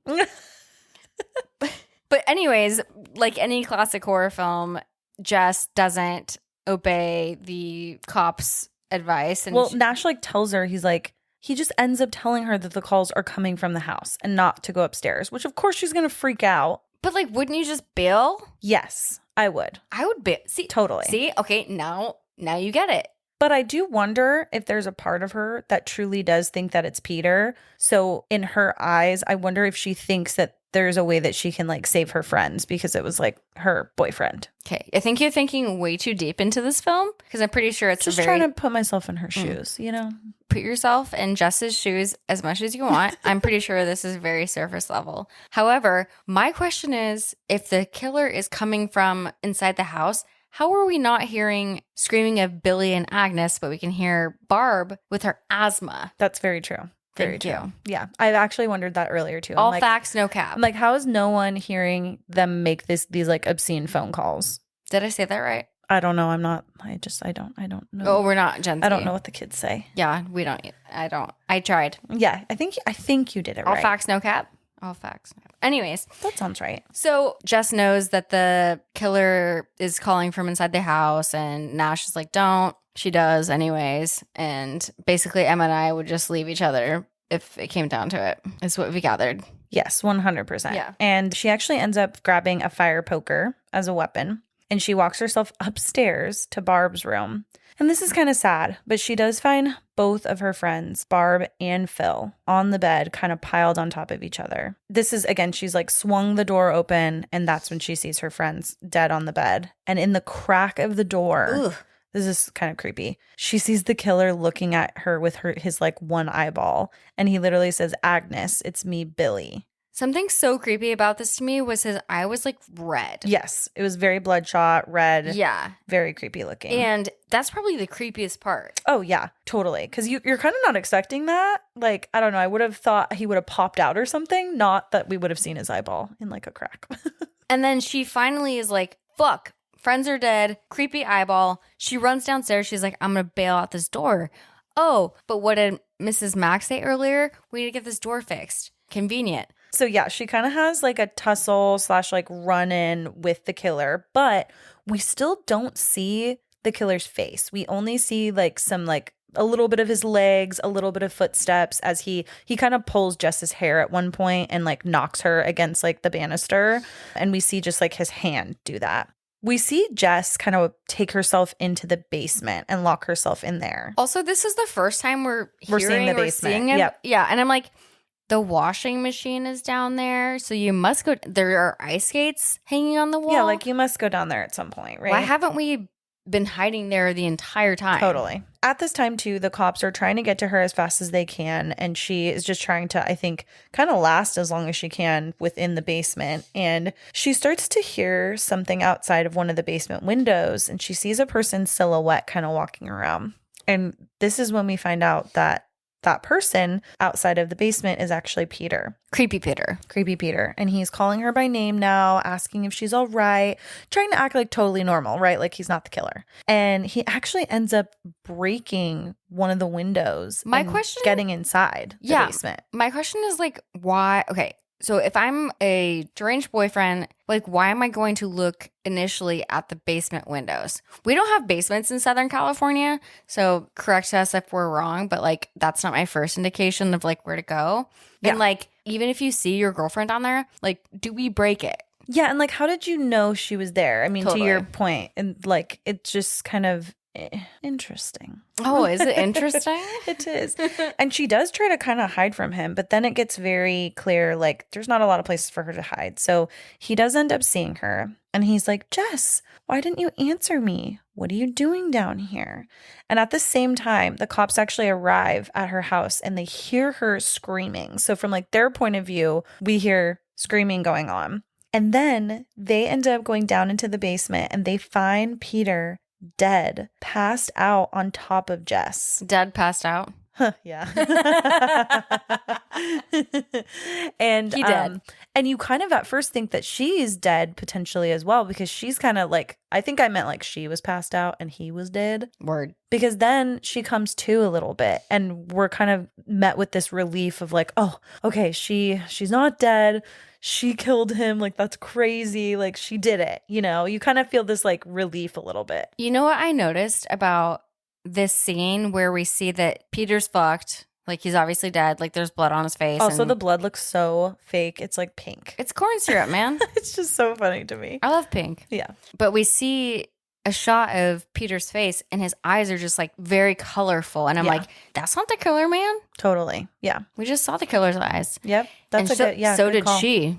But anyways, like any classic horror film, Jess doesn't obey the cop's advice. And Nash like tells her, he's like, he just ends up telling her that the calls are coming from the house and not to go upstairs, which of course she's going to freak out. But like, wouldn't you just bail? Yes, I would. I would bail. See, totally. See, okay, now you get it. But I do wonder if there's a part of her that truly does think that it's Peter. So in her eyes, I wonder if she thinks that there's a way that she can like save her friends because it was like her boyfriend. Okay. I think you're thinking way too deep into this film because I'm pretty sure it's just trying to put myself in her shoes, you know? Put yourself in Jess's shoes as much as you want. I'm pretty sure this is very surface level. However, my question is, if the killer is coming from inside the house, how are we not hearing screaming of Billy and Agnes, but we can hear Barb with her asthma? That's very true. Very Thank true. you. Yeah. I've actually wondered that earlier too. All facts, no cap. I'm like, how is no one hearing them make these like obscene phone calls? Did I say that right? I don't know. I don't know. Oh, we're not Gen Z. I don't know what the kids say. Yeah, we don't. I tried. Yeah. I think you did it right. All facts, no cap. All facts. Anyways. That sounds right. So Jess knows that the killer is calling from inside the house and Nash is like, don't. She does anyways. And basically Emma and I would just leave each other if it came down to it, is what we gathered. Yes, 100%. Yeah. And she actually ends up grabbing a fire poker as a weapon. And she walks herself upstairs to Barb's room. And this is kind of sad, but she does find both of her friends, Barb and Phil, on the bed, kind of piled on top of each other. This is, again, she's like swung the door open, and that's when she sees her friends dead on the bed. And in the crack of the door, Ugh. This is kind of creepy, she sees the killer looking at her with his like one eyeball. And he literally says, Agnes, it's me, Billy. Something so creepy about this to me was his eye was like red. Yes. It was very bloodshot, red. Yeah. Very creepy looking. And that's probably the creepiest part. Oh, yeah, totally. Because you're kind of not expecting that. Like, I don't know. I would have thought he would have popped out or something. Not that we would have seen his eyeball in like a crack. And then she finally is like, fuck, friends are dead, creepy eyeball. She runs downstairs. She's like, I'm going to bail out this door. Oh, but what did Mrs. Max say earlier? We need to get this door fixed. Convenient. So yeah, she kind of has like a tussle / like run in with the killer, but we still don't see the killer's face. We only see like some like a little bit of his legs, a little bit of footsteps as he kind of pulls Jess's hair at one point and like knocks her against like the banister. And we see just like his hand do that. We see Jess kind of take herself into the basement and lock herself in there. Also, this is the first time we're seeing the or basement. seeing him. Yep. Yeah, and I'm like, the washing machine is down there, so you must go. There are ice skates hanging on the wall. Yeah, like you must go down there at some point, right? Why haven't we been hiding there the entire time? Totally. At this time, too, the cops are trying to get to her as fast as they can. And she is just trying to, I think, kind of last as long as she can within the basement. And she starts to hear something outside of one of the basement windows. And she sees a person's silhouette kind of walking around. And this is when we find out that that person outside of the basement is actually Peter. Creepy Peter. Creepy Peter. And he's calling her by name now, asking if she's all right, trying to act like totally normal, right? Like he's not the killer. And he actually ends up breaking one of the windows. My question, getting inside the basement. My question is like, why? Okay. So if I'm a deranged boyfriend, like, why am I going to look initially at the basement windows? We don't have basements in Southern California, so correct us if we're wrong, but like, that's not my first indication of like where to go. Yeah. And like, even if you see your girlfriend down there, like, do we break it? Yeah. And like, how did you know she was there? I mean, Totally. to your point, and like, it's just kind of interesting. Oh, is it interesting? It is. And she does try to kind of hide from him, but then it gets very clear, like, there's not a lot of places for her to hide. So he does end up seeing her and he's like, Jess, why didn't you answer me? What are you doing down here? And at the same time, the cops actually arrive at her house and they hear her screaming. So from like their point of view, we hear screaming going on. And then they end up going down into the basement and they find Peter dead, passed out on top of Jess. Dead, passed out. Yeah. And he dead. And you kind of at first think that she's dead potentially as well, because she's kind of like, I think I meant like she was passed out and he was dead. Word. Because then she comes to a little bit and we're kind of met with this relief of like, oh, okay, she's not dead. She killed him. Like, that's crazy. Like, she did it. You know, you kind of feel this like relief a little bit. You know what I noticed about this scene where we see that Peter's fucked? Like, he's obviously dead. Like, there's blood on his face. Also, the blood looks so fake. It's like pink. It's corn syrup, man. It's just so funny to me. I love pink. Yeah. But we see a shot of Peter's face and his eyes are just like very colorful. And I'm like, that's not the killer, man. Totally. Yeah. We just saw the killer's eyes. Yep. That's and a good, yeah. So good did call. she.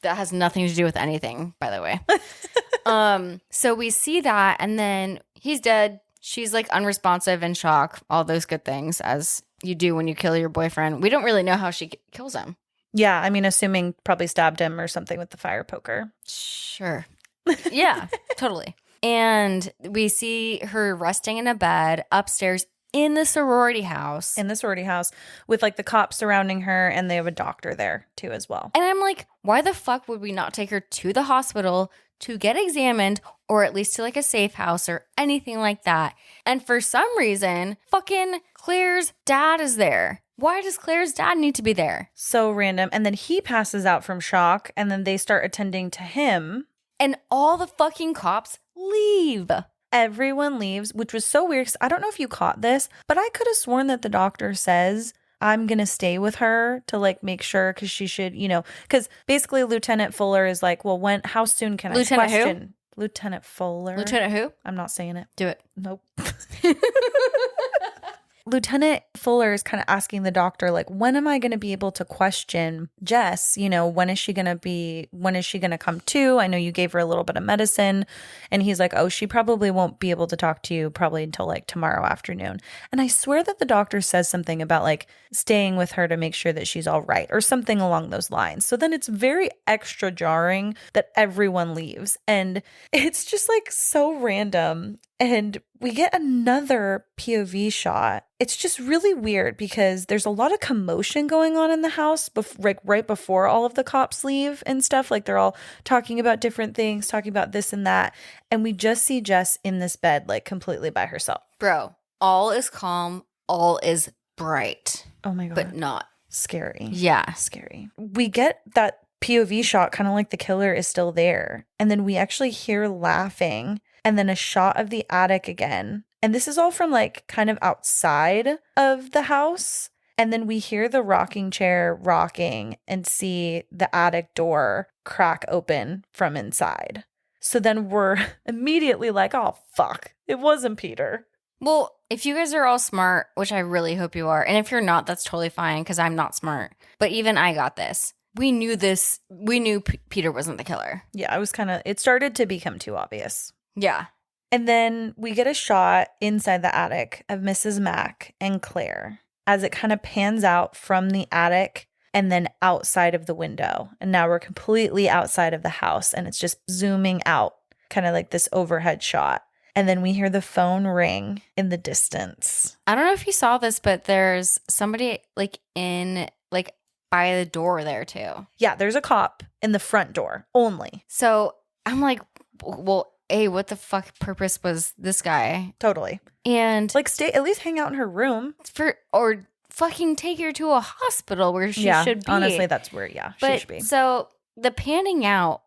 That has nothing to do with anything, by the way. So we see that and then he's dead. She's like unresponsive, in shock, all those good things as you do when you kill your boyfriend. We don't really know how she kills him. Yeah. I mean, assuming probably stabbed him or something with the fire poker. Sure. Yeah, totally. And we see her resting in a bed upstairs in the sorority house. In the sorority house with like the cops surrounding her, and they have a doctor there too as well. And I'm like, why the fuck would we not take her to the hospital to get examined, or at least to like a safe house or anything like that? And for some reason, fucking Claire's dad is there. Why does Claire's dad need to be there? So random. And then he passes out from shock, and then they start attending to him. And all the fucking cops leave. Everyone leaves, which was so weird because I don't know if you caught this, but I could have sworn that the doctor says, I'm going to stay with her to like make sure, because she should, you know, because basically Lieutenant Fuller is like, well, how soon can Lieutenant I question? Who? Lieutenant Fuller. Lieutenant who? I'm not saying it. Do it. Nope. Lieutenant Fuller is kind of asking the doctor, like, when am I going to be able to question Jess? You know, when is she going to come to? I know you gave her a little bit of medicine. And he's like, oh, she probably won't be able to talk to you probably until like tomorrow afternoon. And I swear that the doctor says something about like staying with her to make sure that she's all right or something along those lines. So then it's very extra jarring that everyone leaves. And it's just like so random. And we get another POV shot. It's just really weird because there's a lot of commotion going on in the house like right before all of the cops leave and stuff. Like they're all talking about different things, talking about this and that. And we just see Jess in this bed, like completely by herself. Bro, all is calm. All is bright. Oh my God. But not. Scary. Yeah. Scary. We get that POV shot kind of like the killer is still there. And then we actually hear laughing. And then a shot of the attic again. And this is all from like kind of outside of the house. And then we hear the rocking chair rocking and see the attic door crack open from inside. So then we're immediately like, oh, fuck, it wasn't Peter. Well, if you guys are all smart, which I really hope you are, and if you're not, that's totally fine because I'm not smart. But even I got this. We knew this. We knew Peter wasn't the killer. Yeah, it started to become too obvious. Yeah. And then we get a shot inside the attic of Mrs. Mack and Claire as it kind of pans out from the attic and then outside of the window. And now we're completely outside of the house and it's just zooming out, kind of like this overhead shot. And then we hear the phone ring in the distance. I don't know if you saw this, but there's somebody like by the door there too. Yeah, there's a cop in the front door only. So I'm like, well, hey, what the fuck purpose was this guy? Totally. And like at least hang out in her room. Or fucking take her to a hospital where she should be. Honestly, that's where, she should be. So the panning out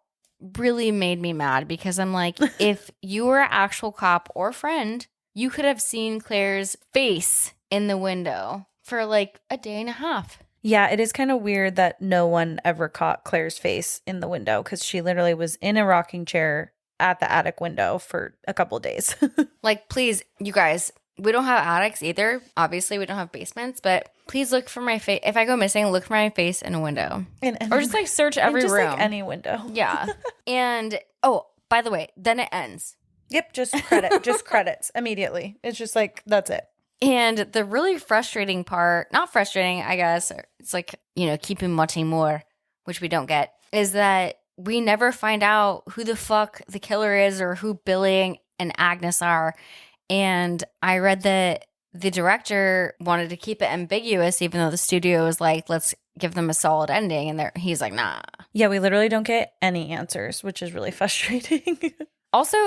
really made me mad because I'm like, if you were an actual cop or friend, you could have seen Claire's face in the window for like a day and a half. Yeah, it is kind of weird that no one ever caught Claire's face in the window because she literally was in a rocking chair at the attic window for a couple of days. Like, please, you guys, we don't have attics either. Obviously, we don't have basements, but please look for my face. If I go missing, look for my face in a window. Or just like search every room. Like any window. Yeah. And, oh, by the way, then it ends. Yep, just credits immediately. It's just like, that's it. And the really frustrating part, not frustrating, I guess, it's like, keeping watching more, which we don't get, is that we never find out who the fuck the killer is or who Billy and Agnes are. And I read that the director wanted to keep it ambiguous, even though the studio was like, let's give them a solid ending. And he's like, nah. Yeah, we literally don't get any answers, which is really frustrating. Also,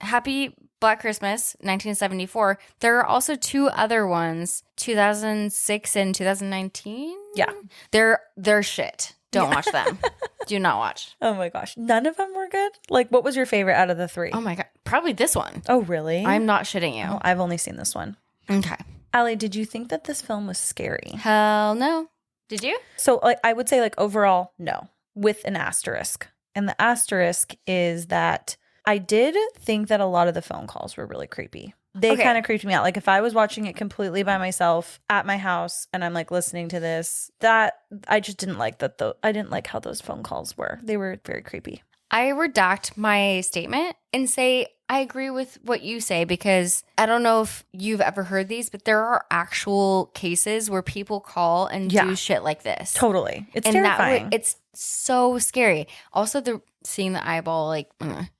Happy Black Christmas, 1974. There are also two other ones, 2006 and 2019. Yeah. They're shit. Don't watch them. Do not watch. Oh my gosh. None of them were good? Like, what was your favorite out of the three? Oh my God. Probably this one. Oh, really? I'm not shitting you. Oh, I've only seen this one. Okay. Allie, did you think that this film was scary? Hell no. Did you? So I would say overall, no, with an asterisk. And the asterisk is that I did think that a lot of the phone calls were really creepy. They kind of creeped me out. Like if I was watching it completely by myself at my house and I'm like listening to this, that I just didn't like that. I didn't like how those phone calls were. They were very creepy. I redact my statement and say I agree with what you say because I don't know if you've ever heard these, but there are actual cases where people call and do shit like this. Totally. It's terrifying. It's so scary. Also, seeing the eyeball,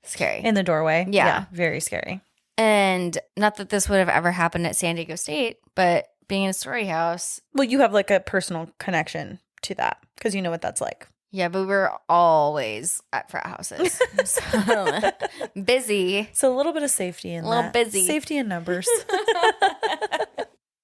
scary. In the doorway. Yeah. Very scary. And not that this would have ever happened at San Diego State, but being in a story house. Well, you have a personal connection to that because you know what that's like. Yeah, but we're always at frat houses. So busy. So a little bit of safety in that. A little busy. Safety in numbers.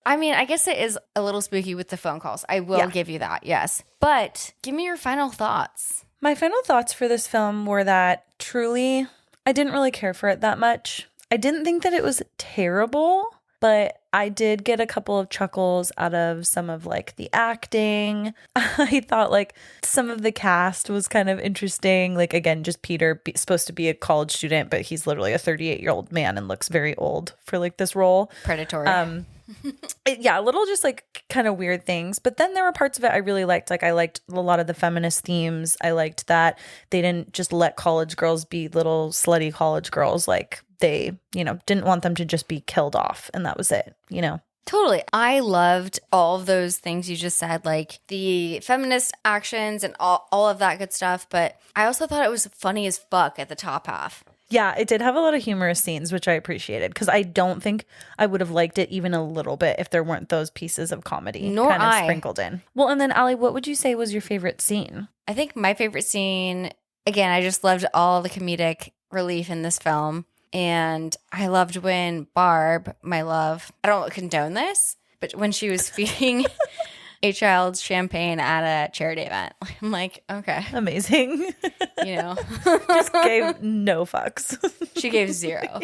I mean, I guess it is a little spooky with the phone calls. I will give you that, yes. But give me your final thoughts. My final thoughts for this film were that truly, I didn't really care for it that much. I didn't think that it was terrible, but I did get a couple of chuckles out of some of the acting. I thought some of the cast was kind of interesting. Again, just Peter supposed to be a college student, but he's literally a 38-year-old man and looks very old for this role. Predatory. Yeah, little just like kind of weird things. But then there were parts of it I really liked. Like I liked a lot of the feminist themes. I liked that they didn't just let college girls be little slutty college girls. Like they, didn't want them to just be killed off. And that was it, Totally. I loved all of those things you just said, like the feminist actions and all of that good stuff. But I also thought it was funny as fuck at the top half. Yeah, it did have a lot of humorous scenes, which I appreciated because I don't think I would have liked it even a little bit if there weren't those pieces of comedy kind of sprinkled in. Well, and then Allie, what would you say was your favorite scene? I think my favorite scene, again, I just loved all the comedic relief in this film. And I loved when Barb, my love, I don't condone this, but when she was feeding a child champagne at a charity event, I'm like, okay. Amazing. Just gave no fucks. She gave zero.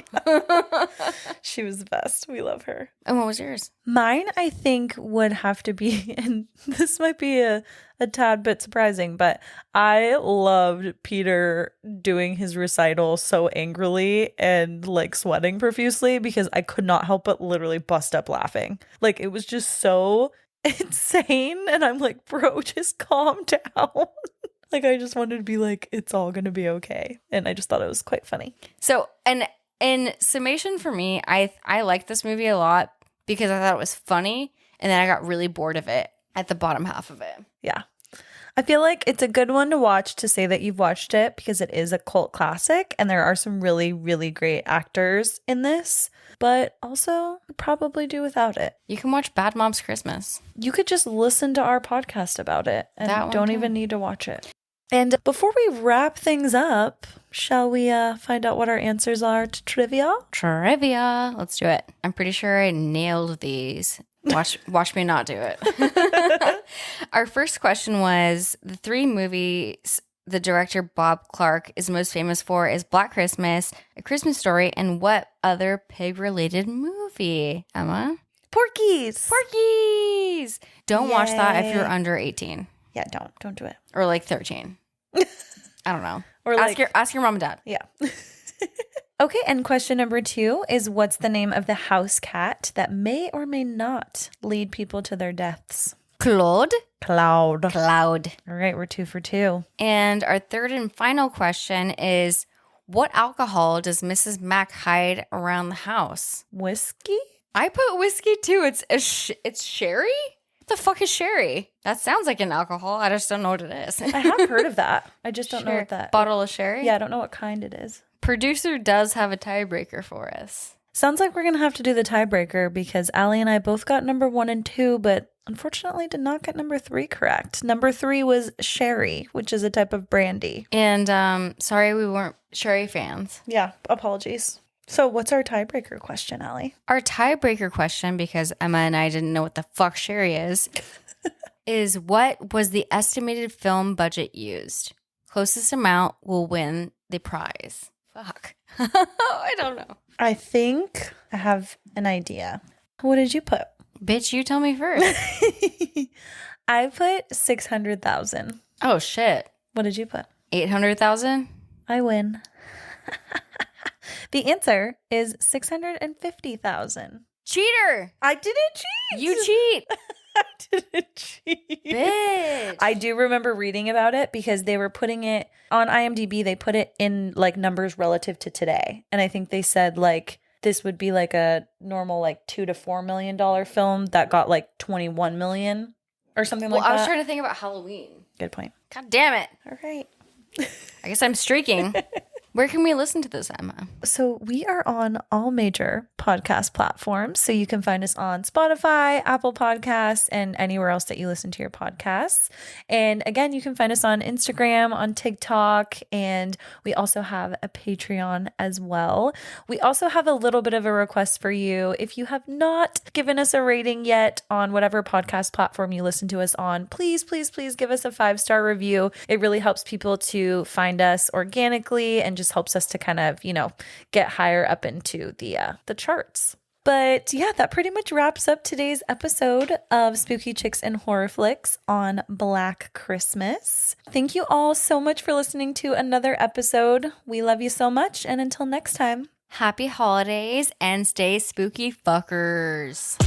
She was the best. We love her. And what was yours? Mine, I think, would have to be, and this might be a tad bit surprising, but I loved Peter doing his recital so angrily and like sweating profusely because I could not help but literally bust up laughing. Like it was just so insane. And I'm like, bro, just calm down. Like I just wanted to be like, it's all going to be okay. And I just thought it was quite funny. So, and in summation for me, I liked this movie a lot because I thought it was funny. And then I got really bored of it at the bottom half of it. Yeah. I feel like it's a good one to watch to say that you've watched it because it is a cult classic and there are some really, really great actors in this, but also probably do without it. You can watch Bad Moms Christmas. You could just listen to our podcast about it and don't even need to watch it. And before we wrap things up, shall we find out what our answers are to trivia? Trivia. Let's do it. I'm pretty sure I nailed these. Watch me not do it. Our first question was the 3 movies the director Bob Clark is most famous for is Black Christmas, A Christmas Story, and what other pig-related movie, Emma? Porky's. Don't watch that if you're under 18. Yeah, don't do it. Or like 13. I don't know. Or ask your mom and dad. Yeah. Okay, and question number 2 is what's the name of the house cat that may or may not lead people to their deaths? Cloud. All right, we're 2 for 2. And our third and final question is what alcohol does Mrs. Mac hide around the house? Whiskey? I put whiskey too. It's sherry? What the fuck is sherry? That sounds like an alcohol. I just don't know what it is. I have heard of that. I just don't know what that bottle of sherry? Yeah, I don't know what kind it is. Producer does have a tiebreaker for us. Sounds like we're going to have to do the tiebreaker because Allie and I both got number 1 and 2, but unfortunately did not get number 3 correct. Number 3 was sherry, which is a type of brandy. And sorry we weren't sherry fans. Yeah, apologies. So what's our tiebreaker question, Allie? Our tiebreaker question, because Emma and I didn't know what the fuck sherry is what was the estimated film budget used? Closest amount will win the prize. Fuck. I don't know. I think I have an idea. What did you put? Bitch, you tell me first. I put 600,000. Oh, shit. What did you put? 800,000? I win. The answer is 650,000. Cheater! I didn't cheat. You cheat. I didn't cheat. Bitch. I do remember reading about it because they were putting it on IMDb. They put it in like numbers relative to today. And I think they said like this would be like a normal like $2 to $4 million film that got like 21 million or something like that. Well, I was trying to think about Halloween. Good point. God damn it. All right. I guess I'm streaking. Where can we listen to this, Emma? So we are on all major podcast platforms. So you can find us on Spotify, Apple Podcasts, and anywhere else that you listen to your podcasts. And again, you can find us on Instagram, on TikTok, and we also have a Patreon as well. We also have a little bit of a request for you. If you have not given us a rating yet on whatever podcast platform you listen to us on, please, please, please give us a 5-star review. It really helps people to find us organically and just helps us to kind of, get higher up into the charts. But yeah, that pretty much wraps up today's episode of Spooky Chicks and Horror Flicks on Black Christmas. Thank you all so much for listening to another episode. We love you so much. And until next time, happy holidays and stay spooky fuckers.